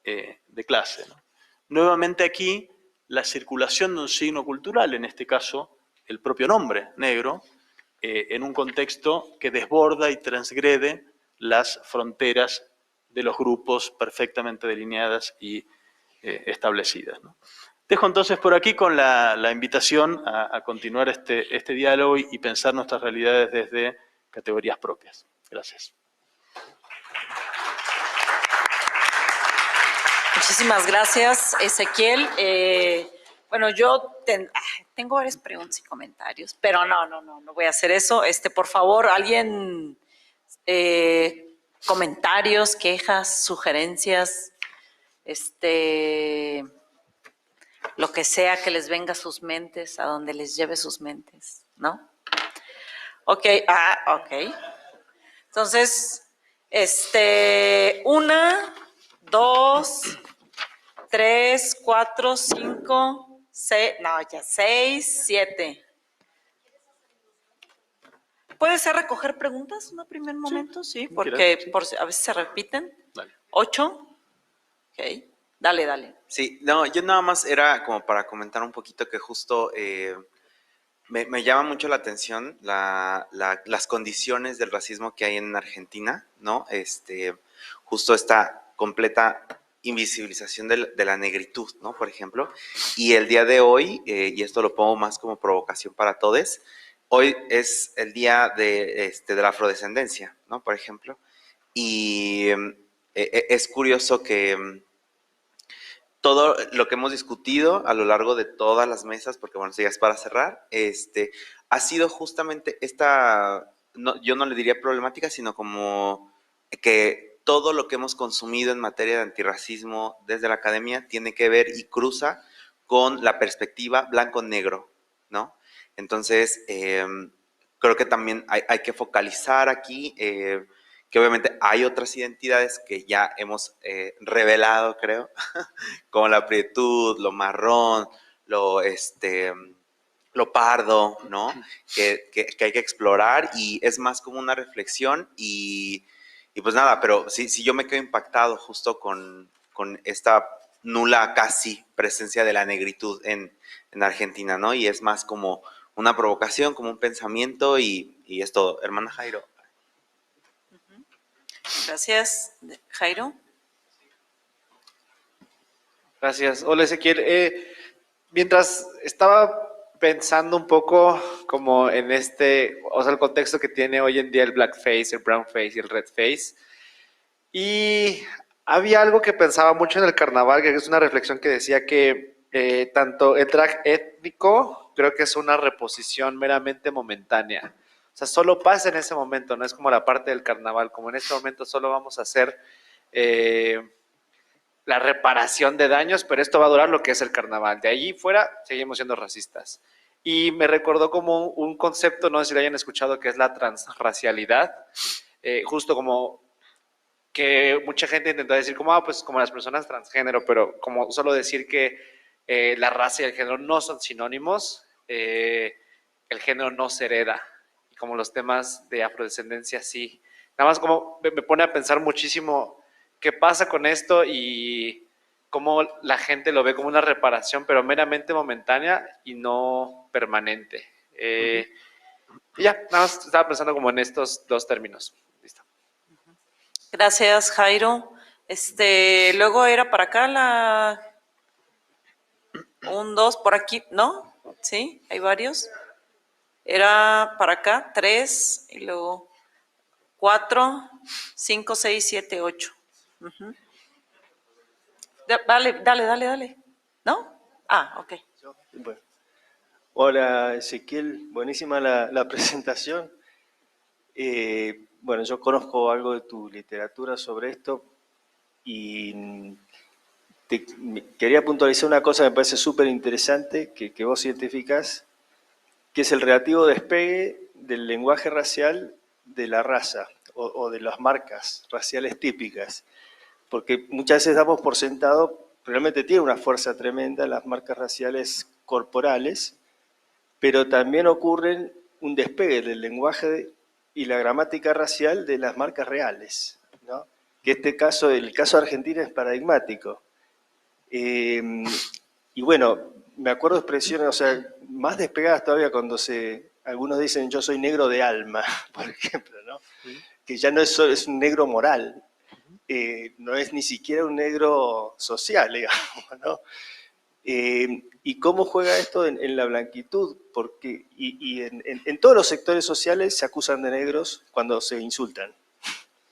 de clase, ¿no? Nuevamente aquí, la circulación de un signo cultural, en este caso el propio nombre, negro, en un contexto que desborda y transgrede las fronteras de los grupos perfectamente delineadas y establecidas, ¿no? Dejo entonces por aquí con la invitación a continuar este diálogo y pensar nuestras realidades desde categorías propias. Gracias. Muchísimas gracias, Ezequiel. Bueno, yo tengo varias preguntas y comentarios, pero no voy a hacer eso. Por favor, alguien, comentarios, quejas, sugerencias, lo que sea que les venga a sus mentes, a donde les lleve sus mentes, ¿no? Ok, ok. Entonces, 1, 2, 3, 4, 5, 6, no, ya 6, 7. ¿Puede ser recoger preguntas en un primer momento? Sí, porque a veces se repiten. Dale. 8. Ok, dale. Sí, no, yo nada más era como para comentar un poquito que justo me llama mucho la atención las condiciones del racismo que hay en Argentina, ¿no? Justo esta completa invisibilización de la negritud, ¿no? Por ejemplo. Y el día de hoy, y esto lo pongo más como provocación para todos, hoy es el día de la afrodescendencia, ¿no? Por ejemplo. Y es curioso que todo lo que hemos discutido a lo largo de todas las mesas, porque bueno, si ya es para cerrar, ha sido justamente esta, no, yo no le diría problemática, sino como que todo lo que hemos consumido en materia de antirracismo desde la academia tiene que ver y cruza con la perspectiva blanco-negro, ¿no? Entonces, creo que también hay que focalizar aquí que obviamente hay otras identidades que ya hemos revelado, creo, como la prietud, lo marrón, lo pardo, ¿no? Que hay que explorar y es más como una reflexión y pues nada, pero sí yo me quedo impactado justo con esta nula casi presencia de la negritud en Argentina, ¿no? Y es más como una provocación, como un pensamiento y es todo. Hermana Jairo. Gracias, Jairo. Gracias. Hola, Ezequiel. Mientras estaba pensando un poco como en o sea, el contexto que tiene hoy en día el blackface, el brownface y el redface, y había algo que pensaba mucho en el carnaval, que es una reflexión que decía que tanto el drag étnico creo que es una reposición meramente momentánea. O sea, solo pasa en ese momento, no es como la parte del carnaval, como en este momento solo vamos a hacer la reparación de daños, pero esto va a durar lo que es el carnaval. De allí fuera seguimos siendo racistas. Y me recordó como un concepto, no sé si lo hayan escuchado, que es la transracialidad, justo como que mucha gente intentó decir como, pues como las personas transgénero, pero como solo decir que la raza y el género no son sinónimos, el género no se hereda, y como los temas de afrodescendencia sí. Nada más como me pone a pensar muchísimo qué pasa con esto y cómo la gente lo ve como una reparación, pero meramente momentánea y no permanente. Y ya, nada más estaba pensando como en estos dos términos. Listo. Gracias, Jairo. Luego era para acá Un, dos, por aquí, ¿no? Sí, hay varios. Era para acá, 3, y luego 4, 5, 6, 7, 8. Dale. ¿No? Ah, ok. Bueno. Hola Ezequiel, buenísima la presentación. Bueno, yo conozco algo de tu literatura sobre esto y quería puntualizar una cosa que me parece súper interesante que vos identificás, que es el relativo despegue del lenguaje racial de la raza o de las marcas raciales típicas, porque muchas veces damos por sentado, realmente tiene una fuerza tremenda las marcas raciales corporales, pero también ocurre un despegue del lenguaje y la gramática racial de las marcas reales, ¿no? Que el caso de Argentina es paradigmático. Y bueno, me acuerdo de expresiones, o sea, más despegadas todavía cuando algunos dicen yo soy negro de alma, por ejemplo, ¿no? Que ya no es solo, es un negro moral, no es ni siquiera un negro social, digamos, ¿no? ¿Y cómo juega esto en la blanquitud? Porque, en todos los sectores sociales se acusan de negros cuando se insultan,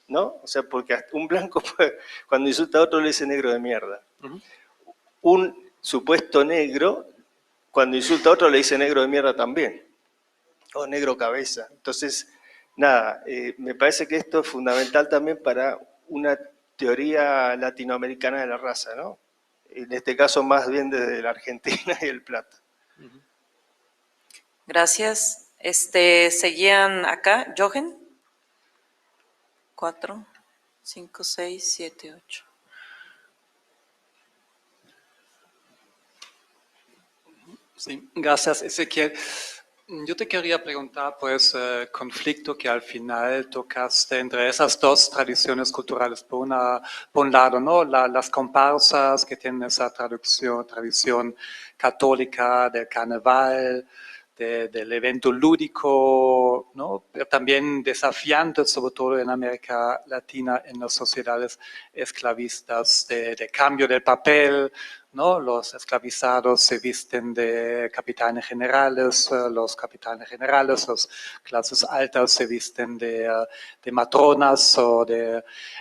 ¿no? O sea, porque un blanco cuando insulta a otro le dice negro de mierda. Un supuesto negro, cuando insulta a otro le dice negro de mierda también, o negro cabeza. Entonces, nada, me parece que esto es fundamental también para una teoría latinoamericana de la raza, ¿no? En este caso más bien desde la Argentina y el Plata. Gracias. Seguían acá, Jochen. 4, 5, 6, 7, 8. Sí, gracias, Ezequiel. Yo te quería preguntar, pues, conflicto que al final tocaste entre esas dos tradiciones culturales. Por un lado, ¿no? Las comparsas que tienen esa tradición católica del carnaval, del evento lúdico, ¿no? Pero también desafiante, sobre todo en América Latina, en las sociedades esclavistas, de cambio del papel, ¿no? Los esclavizados se visten de capitanes generales, los capitanes generales, las clases altas se visten de matronas,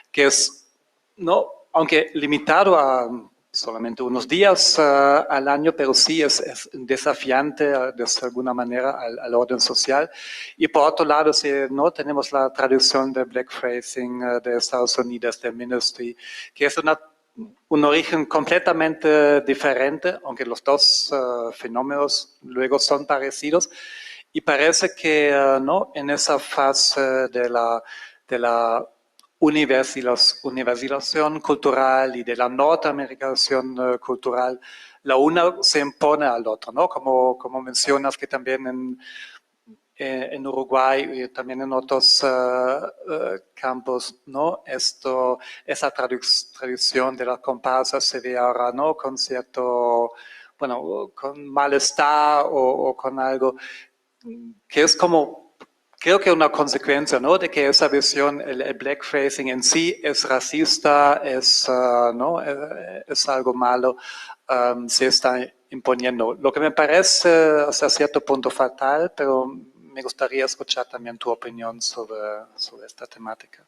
que es, ¿no? Aunque limitado a solamente unos días al año, pero sí es desafiante de alguna manera al orden social. Y por otro lado, si no tenemos la tradición del blackfacing de Estados Unidos, del Ministry, que es un origen completamente diferente, aunque los dos fenómenos luego son parecidos. Y parece que ¿no? En esa fase de la universización cultural y de la norteamericación cultural, la una se impone al otro, ¿no? Como mencionas que también en Uruguay y también en otros campos, ¿no? Esa tradición de las comparsas se ve ahora, ¿no? Con cierto, bueno, con malestar o con algo que es como, creo que una consecuencia, ¿no? De que esa visión, el blackfacing en sí es racista, ¿no? Es algo malo, se está imponiendo. Lo que me parece hasta cierto punto fatal, pero me gustaría escuchar también tu opinión sobre esta temática.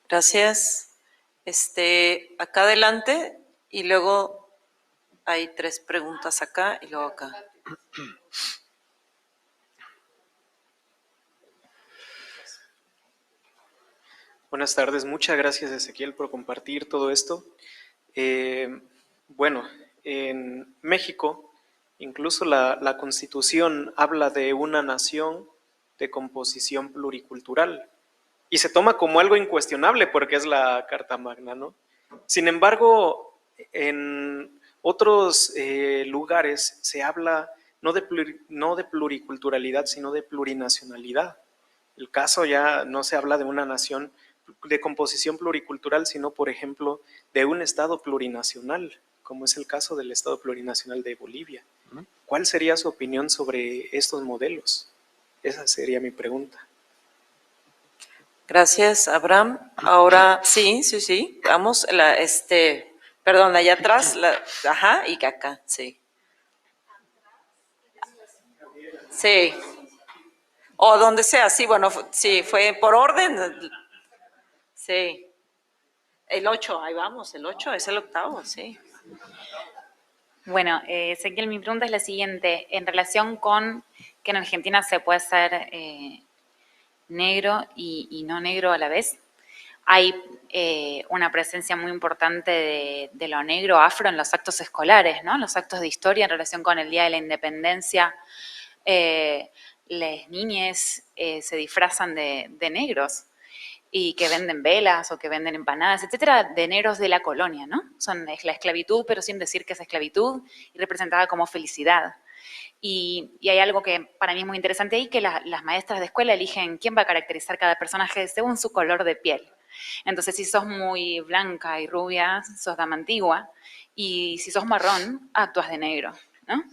Gracias. Acá adelante y luego hay 3 preguntas acá y luego acá. Buenas tardes, muchas gracias Ezequiel por compartir todo esto. Bueno, en México incluso la Constitución habla de una nación de composición pluricultural y se toma como algo incuestionable porque es la Carta Magna, ¿no? Sin embargo, en otros lugares se habla no de pluriculturalidad, sino de plurinacionalidad. El caso ya no se habla de una nación de composición pluricultural, sino, por ejemplo, de un Estado plurinacional, como es el caso del Estado plurinacional de Bolivia. ¿Cuál sería su opinión sobre estos modelos? Esa sería mi pregunta. Gracias, Abraham. Ahora sí. Vamos, Perdón, allá atrás, ajá, y acá, sí. Sí. O donde sea, sí, bueno, sí, fue por orden. Sí. El 8, ahí vamos, el 8 es el octavo, sí. Bueno, Ezequiel, mi pregunta es la siguiente. En relación con que en Argentina se puede ser negro y no negro a la vez, hay una presencia muy importante de lo negro afro en los actos escolares, ¿no? Los actos de historia en relación con el Día de la Independencia. Las niñas se disfrazan de negros y que venden velas o que venden empanadas, etcétera, de negros de la colonia, ¿no? Es la esclavitud, pero sin decir que es esclavitud, y representada como felicidad. Y hay algo que para mí es muy interesante ahí, que las maestras de escuela eligen quién va a caracterizar cada personaje según su color de piel. Entonces, si sos muy blanca y rubia, sos dama antigua, y si sos marrón, actúas de negro, ¿no?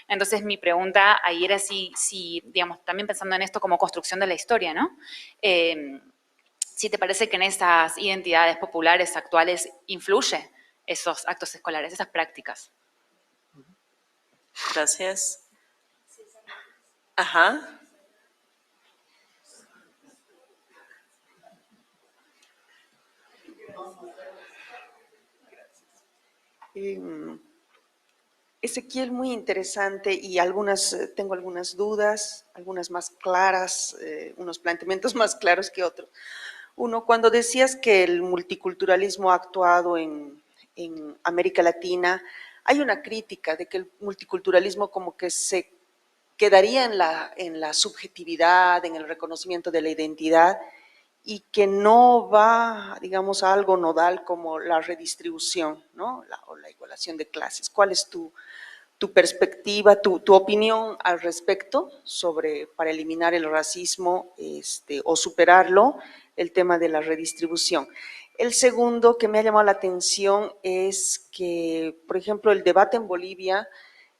Entonces, mi pregunta ahí era si digamos, también pensando en esto como construcción de la historia, ¿no? Si te parece que en esas identidades populares actuales influye esos actos escolares, esas prácticas. Gracias. Ajá. Ezequiel, muy interesante y tengo algunas dudas, algunas más claras, unos planteamientos más claros que otros. Uno, cuando decías que el multiculturalismo ha actuado en América Latina, hay una crítica de que el multiculturalismo como que se quedaría en la subjetividad, en el reconocimiento de la identidad y que no va, digamos, a algo nodal como la redistribución, ¿no? O la igualación de clases. ¿Cuál es tu perspectiva, tu opinión al respecto sobre, para eliminar el racismo o superarlo, el tema de la redistribución? El segundo que me ha llamado la atención es que, por ejemplo, el debate en Bolivia,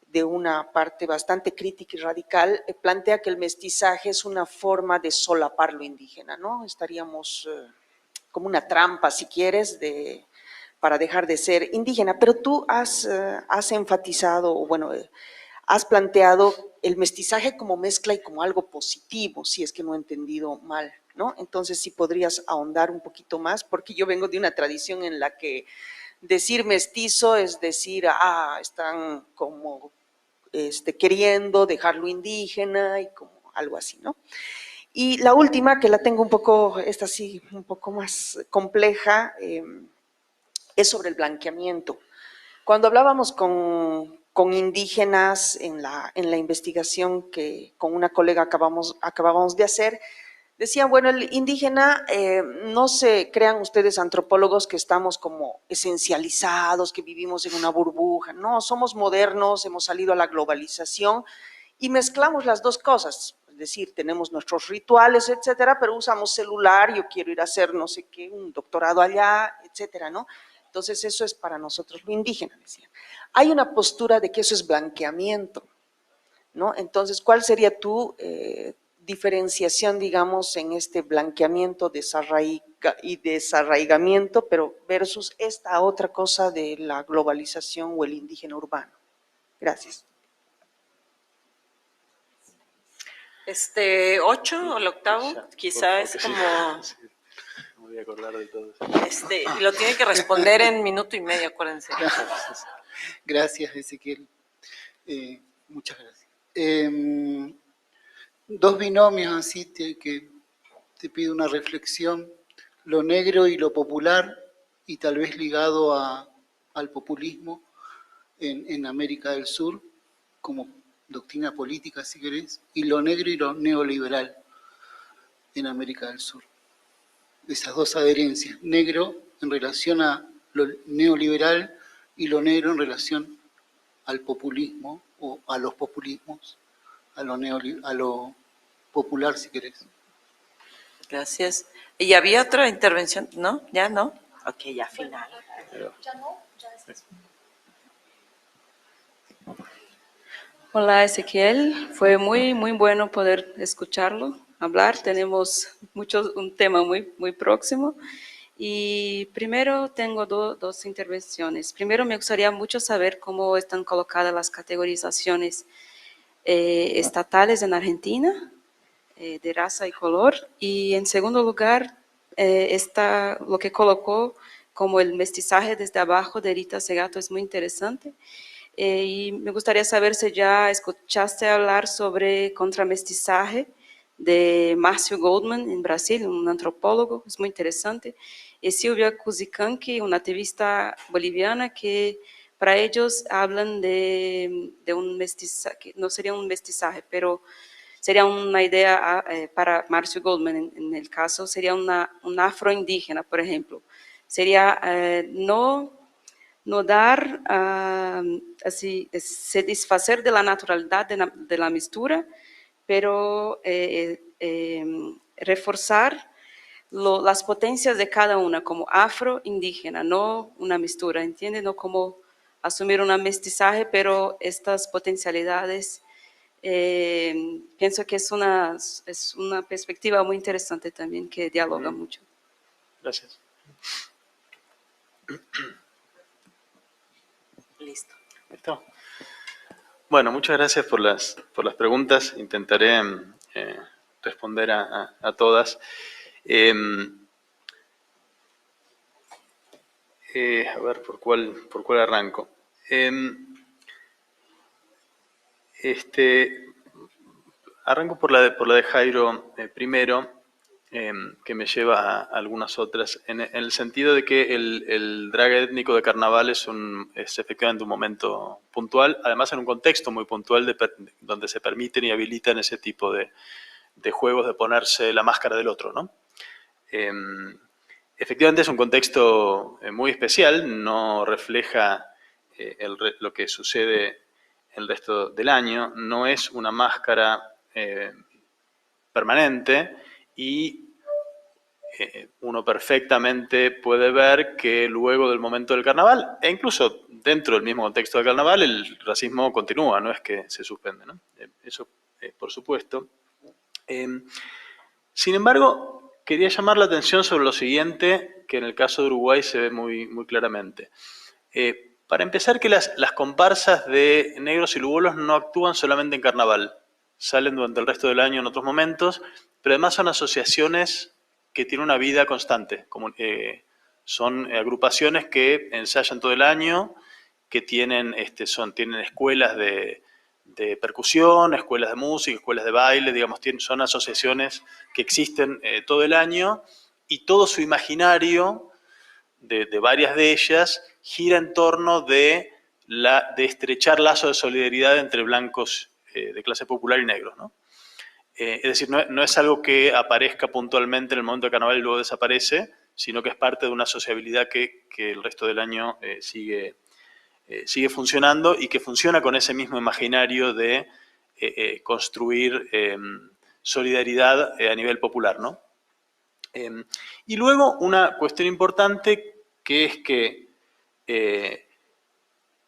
de una parte bastante crítica y radical, plantea que el mestizaje es una forma de solapar lo indígena, ¿no? Estaríamos como una trampa, si quieres, para dejar de ser indígena, pero tú has enfatizado, o bueno, has planteado el mestizaje como mezcla y como algo positivo, si es que no he entendido mal, ¿no? Entonces, si podrías ahondar un poquito más, porque yo vengo de una tradición en la que decir mestizo es decir, están como queriendo dejarlo indígena y como algo así, ¿no? Y la última, que la tengo un poco, esta sí, un poco más compleja, es sobre el blanqueamiento. Cuando hablábamos con indígenas en la investigación que con una colega acabábamos de hacer, decían, bueno, el indígena, no se crean ustedes antropólogos que estamos como esencializados, que vivimos en una burbuja, no, somos modernos, hemos salido a la globalización y mezclamos las dos cosas, es decir, tenemos nuestros rituales, etcétera, pero usamos celular, yo quiero ir a hacer no sé qué, un doctorado allá, etcétera, ¿no? Entonces eso es para nosotros lo indígena, decían. Hay una postura de que eso es blanqueamiento, ¿no? Entonces, ¿cuál sería tu diferenciación, digamos, en este blanqueamiento y desarraigamiento, pero versus esta otra cosa de la globalización o el indígena urbano? Gracias. 8 o el octavo, quizá es como… Sí, me voy a acordar de todo eso. Y lo tiene que responder en minuto y medio, acuérdense. Gracias, Ezequiel. Muchas gracias. Dos binomios así que te pido una reflexión, lo negro y lo popular, y tal vez ligado al populismo en América del Sur, como doctrina política, si querés, y lo negro y lo neoliberal en América del Sur. Esas dos adherencias, negro en relación a lo neoliberal y lo negro en relación al populismo o a los populismos, a lo popular, si querés. Gracias. ¿Y había otra intervención? ¿No? ¿Ya no? Ok, ya final. Hola Ezequiel, fue muy bueno poder escucharlo hablar. Tenemos un tema muy próximo Y primero tengo dos intervenciones. Primero me gustaría mucho saber cómo están colocadas las categorizaciones estatales en Argentina, de raza y color. Y en segundo lugar, está lo que colocó como el mestizaje desde abajo de Rita Segato es muy interesante. Y me gustaría saber si ya escuchaste hablar sobre contramestizaje de Márcio Goldman en Brasil, un antropólogo, es muy interesante. Y Silvia Cusicanqui, una activista boliviana que para ellos hablan de un mestizaje, no sería un mestizaje, pero sería una idea para Márcio Goldman en el caso, sería un afroindígena, por ejemplo. Sería no dar, así, satisfacer de la naturalidad de la mistura, pero reforzar las potencias de cada una como afro-indígena, no una mistura, ¿entiende? No como asumir un mestizaje, pero estas potencialidades, pienso que es una perspectiva muy interesante también que dialoga mucho. Gracias. Listo. ¿Listo? Bueno, muchas gracias por las preguntas. Intentaré responder a todas. A ver, ¿por cuál arranco? Arranco por la de Jairo primero, que me lleva a algunas otras, en el sentido de que el drag étnico de carnaval es efectivamente un momento puntual, además en un contexto muy puntual donde se permiten y habilitan ese tipo de juegos de ponerse la máscara del otro, ¿no? Efectivamente es un contexto muy especial, no refleja lo que sucede el resto del año, no es una máscara permanente y uno perfectamente puede ver que luego del momento del carnaval, e incluso dentro del mismo contexto del carnaval, el racismo continúa, no es que se suspende, ¿no? Eso por supuesto. Sin embargo, quería llamar la atención sobre lo siguiente, que en el caso de Uruguay se ve muy, muy claramente. Para empezar, que las comparsas de negros y lugolos no actúan solamente en carnaval, salen durante el resto del año en otros momentos, pero además son asociaciones que tienen una vida constante, son agrupaciones que ensayan todo el año, que tienen escuelas de percusión, escuelas de música, escuelas de baile, digamos, son asociaciones que existen todo el año y todo su imaginario de varias de ellas gira en torno de estrechar lazos de solidaridad entre blancos de clase popular y negros, ¿no? Es decir, no es algo que aparezca puntualmente en el momento de carnaval y luego desaparece, sino que es parte de una sociabilidad que el resto del año sigue funcionando y que funciona con ese mismo imaginario de construir solidaridad a nivel popular, ¿no? Y luego una cuestión importante que es que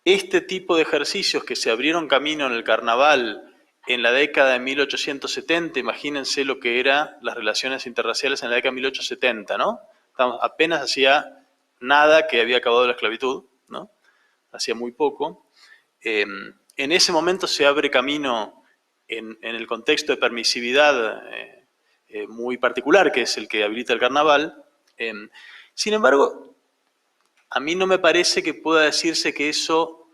este tipo de ejercicios que se abrieron camino en el carnaval en la década de 1870, imagínense lo que eran las relaciones interraciales en la década de 1870, ¿no? Apenas hacía nada que había acabado la esclavitud, ¿no? Hacía muy poco. En ese momento se abre camino en el contexto de permisividad muy particular, que es el que habilita el carnaval. Sin embargo, a mí no me parece que pueda decirse que eso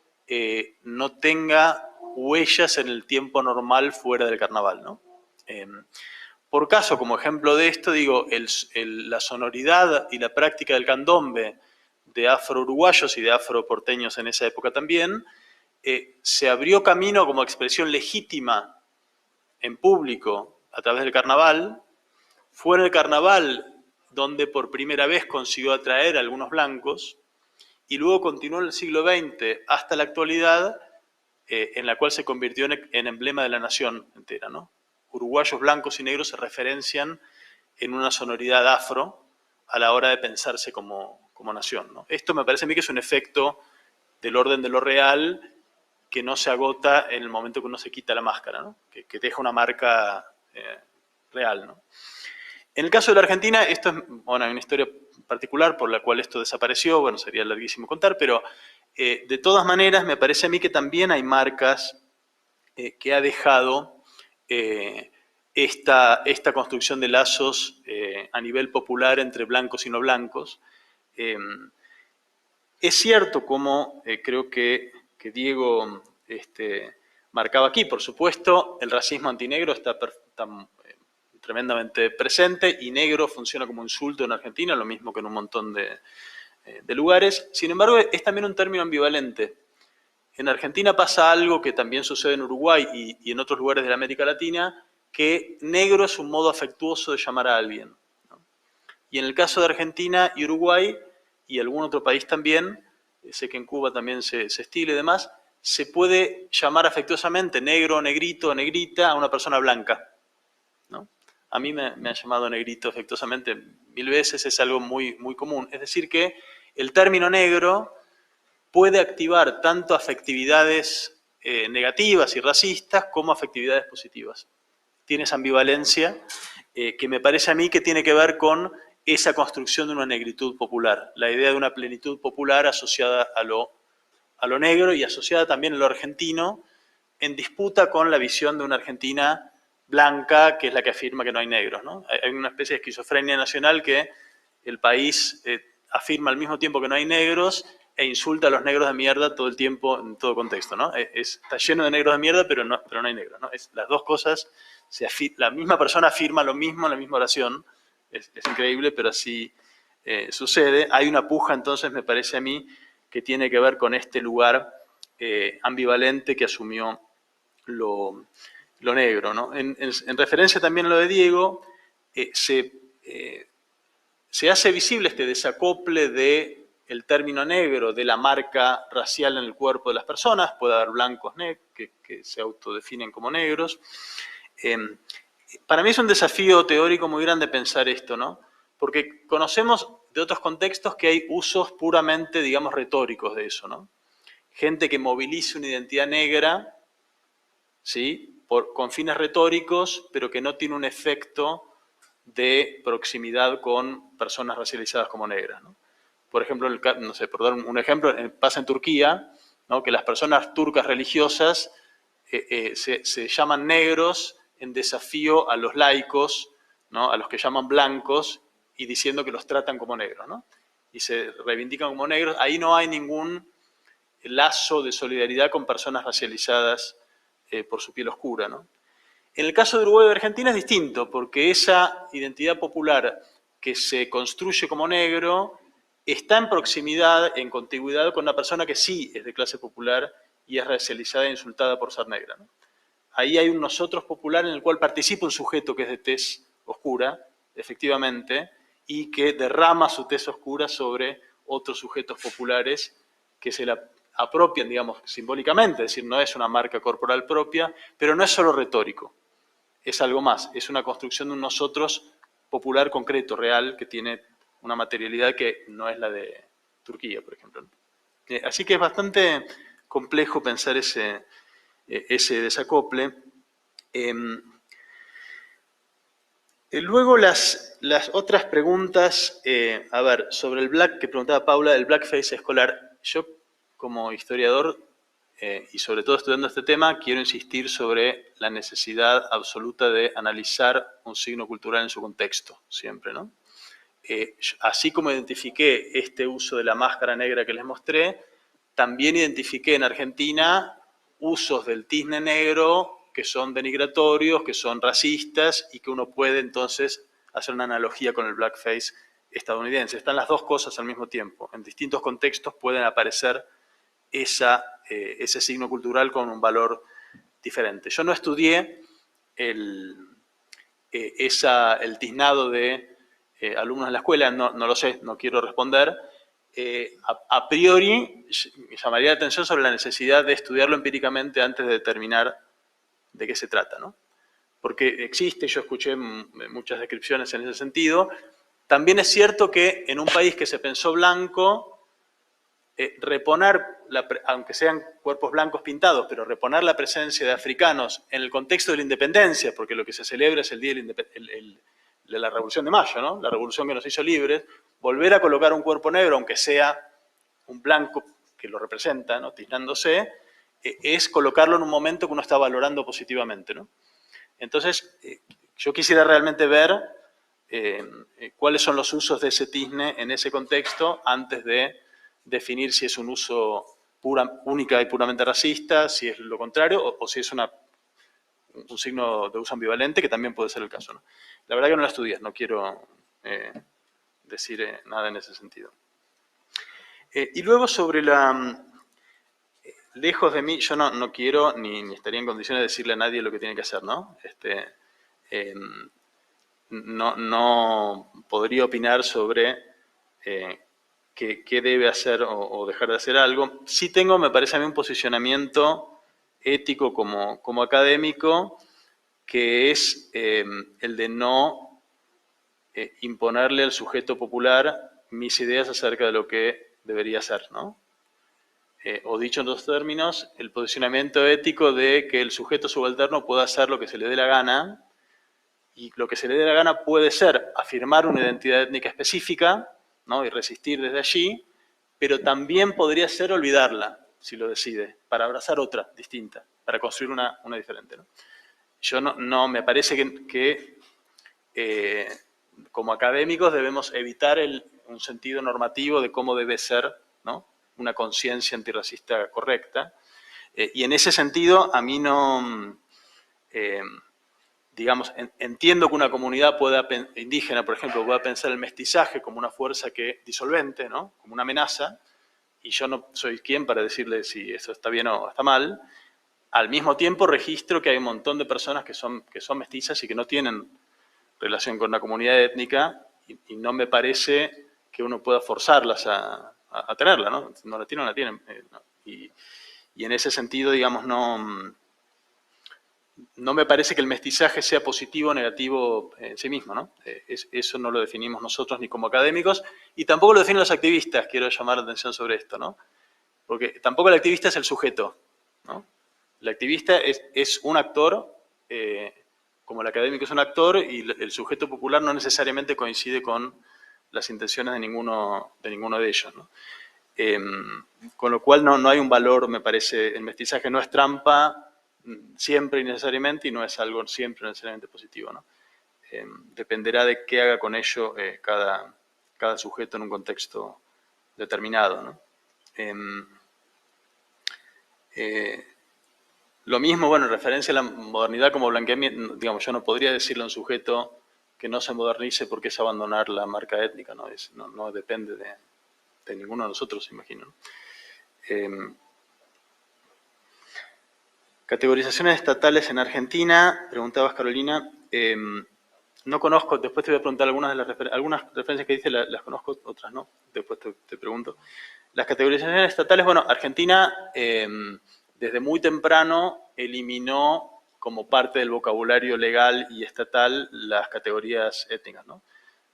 no tenga huellas en el tiempo normal fuera del carnaval, ¿no? Por caso, como ejemplo de esto, digo, la sonoridad y la práctica del candombe de afro-uruguayos y de afro-porteños en esa época también, se abrió camino como expresión legítima en público a través del carnaval. Fue en el carnaval donde por primera vez consiguió atraer a algunos blancos y luego continuó en el siglo XX hasta la actualidad, en la cual se convirtió en emblema de la nación entera, ¿no? Uruguayos blancos y negros se referencian en una sonoridad afro a la hora de pensarse como nación, ¿no? Esto me parece a mí que es un efecto del orden de lo real que no se agota en el momento que uno se quita la máscara, ¿no? Que deja una marca real, ¿no? En el caso de la Argentina, esto es bueno, hay una historia particular por la cual esto desapareció, bueno, sería larguísimo contar, pero de todas maneras me parece a mí que también hay marcas que ha dejado esta construcción de lazos a nivel popular entre blancos y no blancos. Es cierto, como creo que Diego marcaba aquí, por supuesto, el racismo antinegro está tremendamente presente y negro funciona como insulto en Argentina, lo mismo que en un montón de lugares. Sin embargo, es también un término ambivalente. En Argentina pasa algo que también sucede en Uruguay y en otros lugares de la América Latina, que negro es un modo afectuoso de llamar a alguien, ¿no? Y en el caso de Argentina y Uruguay, y algún otro país también, sé que en Cuba también se estila y demás, se puede llamar afectuosamente negro, negrito, negrita a una persona blanca, ¿no? A mí me han llamado negrito afectuosamente 1000 veces, es algo muy, muy común. Es decir que el término negro puede activar tanto afectividades negativas y racistas como afectividades positivas. Tiene esa ambivalencia que me parece a mí que tiene que ver con esa construcción de una negritud popular, la idea de una plenitud popular asociada a lo negro y asociada también a lo argentino, en disputa con la visión de una Argentina blanca, que es la que afirma que no hay negros, ¿no? Hay una especie de esquizofrenia nacional que el país afirma al mismo tiempo que no hay negros e insulta a los negros de mierda todo el tiempo, en todo contexto, ¿no? Está lleno de negros de mierda, pero no hay negros, ¿no? Las dos cosas, la misma persona afirma lo mismo en la misma oración. Es increíble, pero así sucede. Hay una puja, entonces, me parece a mí, que tiene que ver con este lugar ambivalente que asumió lo negro, ¿no? En referencia también a lo de Diego, se hace visible este desacople del término negro, de la marca racial en el cuerpo de las personas. Puede haber blancos que se autodefinen como negros. Para mí es un desafío teórico muy grande pensar esto, ¿no? Porque conocemos de otros contextos que hay usos puramente, digamos, retóricos de eso, ¿no? Gente que moviliza una identidad negra, ¿sí? Con fines retóricos, pero que no tiene un efecto de proximidad con personas racializadas como negras, ¿no? Por ejemplo, no sé, por dar un ejemplo, pasa en Turquía, ¿no? Que las personas turcas religiosas se llaman negros en desafío a los laicos, ¿no? A los que llaman blancos, y diciendo que los tratan como negros, ¿no? Y se reivindican como negros. Ahí no hay ningún lazo de solidaridad con personas racializadas por su piel oscura, ¿no? En el caso de Uruguay y Argentina es distinto, porque esa identidad popular que se construye como negro está en proximidad, en contigüidad con una persona que sí es de clase popular y es racializada e insultada por ser negra, ¿no? Ahí hay un nosotros popular en el cual participa un sujeto que es de tez oscura, efectivamente, y que derrama su tez oscura sobre otros sujetos populares que se la apropian, digamos, simbólicamente, es decir, no es una marca corporal propia, pero no es solo retórico, es algo más, es una construcción de un nosotros popular concreto, real, que tiene una materialidad que no es la de Turquía, por ejemplo. Así que es bastante complejo pensar ese desacople. Luego las otras preguntas, a ver, sobre el que preguntaba Paula, el blackface escolar. Yo, como historiador, y sobre todo estudiando este tema, quiero insistir sobre la necesidad absoluta de analizar un signo cultural en su contexto, siempre, ¿no? Así como identifiqué este uso de la máscara negra que les mostré, también identifiqué en Argentina usos del tizne negro que son denigratorios, que son racistas y que uno puede entonces hacer una analogía con el blackface estadounidense. Están las dos cosas al mismo tiempo. En distintos contextos pueden aparecer ese signo cultural con un valor diferente. Yo no estudié el tiznado de alumnos en la escuela, no lo sé, no quiero responder. A priori, me llamaría la atención sobre la necesidad de estudiarlo empíricamente antes de determinar de qué se trata, ¿no? Porque existe, yo escuché muchas descripciones en ese sentido. También es cierto que en un país que se pensó blanco, reponer, aunque sean cuerpos blancos pintados, pero reponer la presencia de africanos en el contexto de la independencia, porque lo que se celebra es el día de la Revolución de Mayo, ¿no? La revolución que nos hizo libres, volver a colocar un cuerpo negro, aunque sea un blanco que lo representa, ¿no? Tiznándose, es colocarlo en un momento que uno está valorando positivamente, ¿no? Entonces, yo quisiera realmente ver cuáles son los usos de ese tizne en ese contexto antes de definir si es un uso única y puramente racista, si es lo contrario, o si es un signo de uso ambivalente, que también puede ser el caso, ¿no? La verdad que no la estudié, no quiero decir nada en ese sentido. Y luego sobre lejos de mí, yo no quiero ni estaría en condiciones de decirle a nadie lo que tiene que hacer, ¿no? No podría opinar sobre qué debe hacer o dejar de hacer algo. Sí tengo, me parece a mí, un posicionamiento ético como académico, que es el de no imponerle al sujeto popular mis ideas acerca de lo que debería ser, ¿no? O dicho en dos términos, el posicionamiento ético de que el sujeto subalterno pueda hacer lo que se le dé la gana, y lo que se le dé la gana puede ser afirmar una identidad étnica específica, ¿no? Y resistir desde allí, pero también podría ser olvidarla, si lo decide, para abrazar otra distinta, para construir una diferente, ¿no? Yo no me parece que como académicos debemos evitar un sentido normativo de cómo debe ser, ¿no? Una conciencia antirracista correcta. Y en ese sentido, a mí no, digamos, entiendo que una comunidad indígena, por ejemplo, pueda pensar el mestizaje como una fuerza disolvente, ¿no? Como una amenaza, y yo no soy quien para decirle si eso está bien o está mal. Al mismo tiempo registro que hay un montón de personas que son mestizas y que no tienen relación con una comunidad étnica, y no me parece que uno pueda forzarlas a tenerla, ¿no? No la tienen, no la tienen. Y en ese sentido, digamos, no me parece que el mestizaje sea positivo o negativo en sí mismo, ¿no? Eso no lo definimos nosotros ni como académicos, y tampoco lo definen los activistas, quiero llamar la atención sobre esto, ¿no? Porque tampoco el activista es el sujeto, ¿no? El activista es un actor, como el académico es un actor, y el sujeto popular no necesariamente coincide con las intenciones de ninguno de ellos, ¿no? Con lo cual no hay un valor, me parece, el mestizaje no es trampa siempre y necesariamente, y no es algo siempre necesariamente positivo, ¿no? Dependerá de qué haga con ello cada sujeto en un contexto determinado, ¿no? Lo mismo, bueno, en referencia a la modernidad como blanqueamiento, digamos, yo no podría decirle a un sujeto que no se modernice porque es abandonar la marca étnica, ¿no? No depende de ninguno de nosotros, imagino, ¿no? Categorizaciones estatales en Argentina, preguntabas, Carolina. No conozco, después te voy a preguntar algunas referencias que dice, las conozco, otras no, después te pregunto. Las categorizaciones estatales, bueno, Argentina desde muy temprano eliminó como parte del vocabulario legal y estatal las categorías étnicas, ¿no?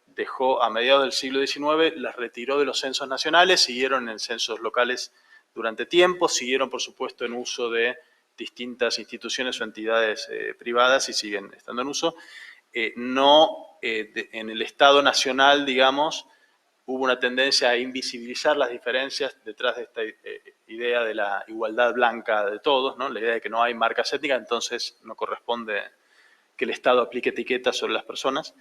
Dejó a mediados del siglo XIX, las retiró de los censos nacionales, siguieron en censos locales durante tiempo, siguieron por supuesto en uso de distintas instituciones o entidades privadas y siguen estando en uso. En el Estado nacional, digamos, hubo una tendencia a invisibilizar las diferencias detrás de esta idea de la igualdad blanca de todos, ¿no? La idea de que no hay marcas étnicas, entonces no corresponde que el Estado aplique etiquetas sobre las personas.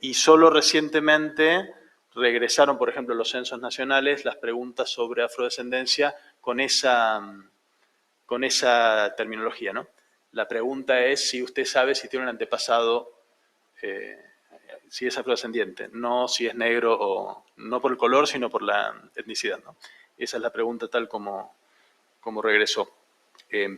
Y solo recientemente regresaron, por ejemplo, los censos nacionales, las preguntas sobre afrodescendencia con esa terminología, ¿no? La pregunta es si usted sabe si tiene un antepasado, si es afrodescendiente, no si es negro, o no por el color, sino por la etnicidad, ¿no? Esa es la pregunta tal como regresó.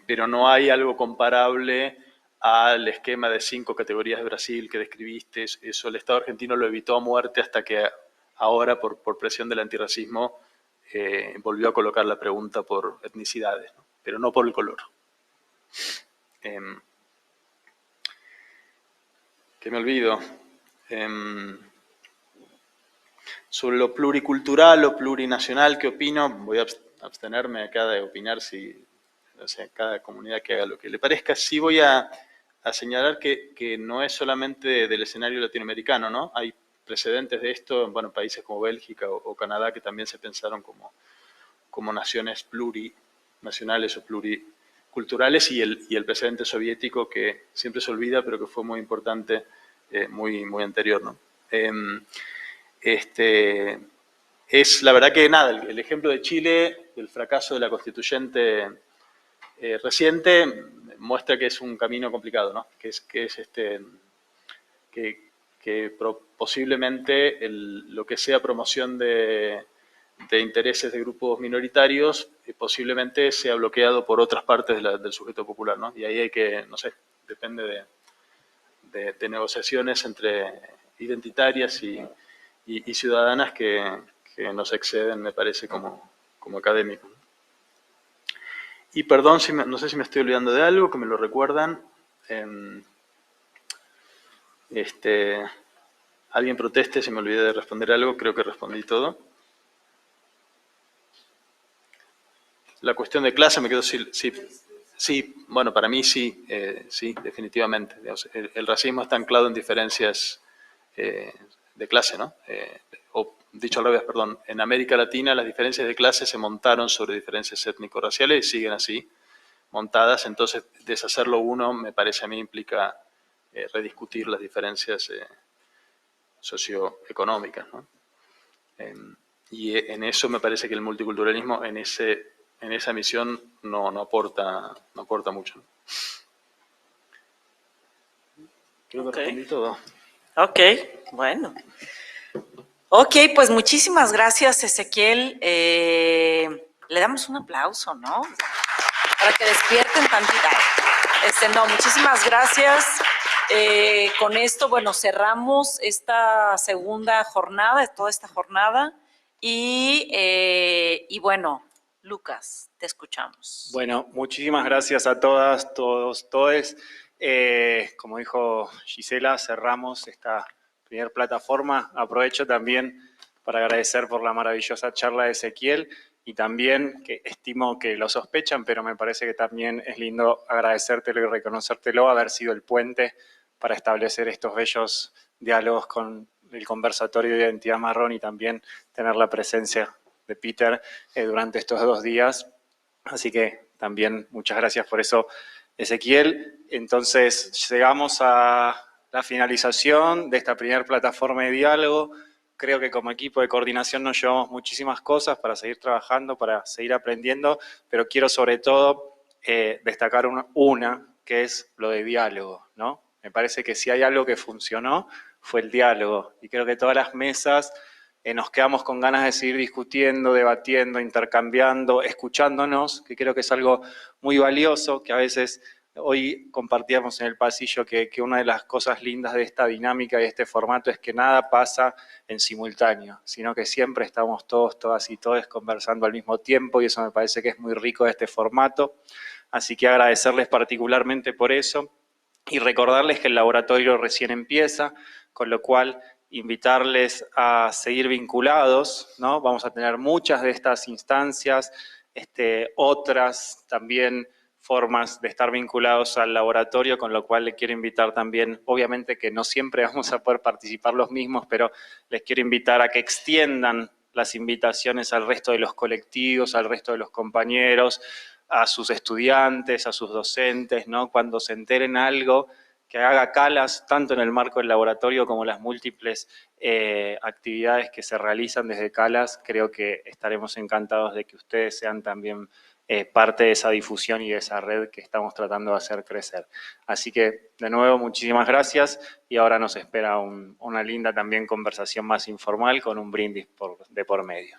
Pero no hay algo comparable al esquema de 5 categorías de Brasil que describiste. Eso el Estado argentino lo evitó a muerte hasta que ahora, por presión del antirracismo, volvió a colocar la pregunta por etnicidades, ¿no? Pero no por el color. Que me olvido. Sobre lo pluricultural o plurinacional, ¿qué opino? Voy a abstenerme acá de opinar, o sea, cada comunidad que haga lo que le parezca. Sí voy a a señalar que no es solamente del escenario latinoamericano, ¿no? Hay precedentes de esto en países como Bélgica o Canadá, que también se pensaron como naciones plurinacionales o pluriculturales, y el precedente soviético, que siempre se olvida, pero que fue muy importante, muy anterior, ¿no? Es la verdad que nada, el ejemplo de Chile, el fracaso de la constituyente reciente, muestra que es un camino complicado, ¿no? Que posiblemente lo que sea promoción de intereses de grupos minoritarios posiblemente sea bloqueado por otras partes del sujeto popular, ¿no? Y ahí hay que, no sé, depende de negociaciones entre identitarias y ciudadanas que nos exceden, me parece, como académicos. Y perdón, no sé si me estoy olvidando de algo, que me lo recuerdan. Alguien proteste si me olvidé de responder algo, creo que respondí todo. La cuestión de clase me quedo sí, bueno, para mí sí, sí, definitivamente. El racismo está anclado en diferencias de clase, ¿no? O dicho al revés, perdón, en América Latina las diferencias de clase se montaron sobre diferencias étnico-raciales y siguen así, montadas. Entonces, deshacerlo uno, me parece a mí, implica rediscutir las diferencias socioeconómicas, ¿no? Y en eso me parece que el multiculturalismo en esa misión no aporta mucho, ¿no? Creo que respondí todo. Ok, bueno. Ok, pues muchísimas gracias, Ezequiel. Le damos un aplauso, ¿no? Para que despierten tantito. No, muchísimas gracias. Con esto, bueno, cerramos esta segunda jornada, toda esta jornada. Y bueno, Lucas, te escuchamos. Bueno, muchísimas gracias a todas, todos, todes. Como dijo Gisela, cerramos esta primera plataforma. Aprovecho también para agradecer por la maravillosa charla de Ezequiel, y también que estimo que lo sospechan, pero me parece que también es lindo agradecértelo y reconocértelo, haber sido el puente para establecer estos bellos diálogos con el conversatorio de identidad marrón, y también tener la presencia de Peter durante estos 2 días. Así que también muchas gracias por eso, Ezequiel. Entonces llegamos a la finalización de esta primera plataforma de diálogo. Creo que como equipo de coordinación nos llevamos muchísimas cosas para seguir trabajando, para seguir aprendiendo, pero quiero sobre todo destacar una, que es lo de diálogo, ¿no? Me parece que si hay algo que funcionó fue el diálogo, y creo que todas las mesas nos quedamos con ganas de seguir discutiendo, debatiendo, intercambiando, escuchándonos, que creo que es algo muy valioso, que a veces hoy compartíamos en el pasillo que una de las cosas lindas de esta dinámica y de este formato es que nada pasa en simultáneo, sino que siempre estamos todos, todas y todos conversando al mismo tiempo, y eso me parece que es muy rico de este formato. Así que agradecerles particularmente por eso y recordarles que el laboratorio recién empieza, con lo cual invitarles a seguir vinculados, ¿no? Vamos a tener muchas de estas instancias, otras también formas de estar vinculados al laboratorio, con lo cual les quiero invitar también, obviamente que no siempre vamos a poder participar los mismos, pero les quiero invitar a que extiendan las invitaciones al resto de los colectivos, al resto de los compañeros, a sus estudiantes, a sus docentes, ¿no? Cuando se enteren algo, que haga Calas, tanto en el marco del laboratorio como las múltiples actividades que se realizan desde Calas. Creo que estaremos encantados de que ustedes sean también parte de esa difusión y de esa red que estamos tratando de hacer crecer. Así que, de nuevo, muchísimas gracias, y ahora nos espera una linda también conversación más informal con un brindis de por medio.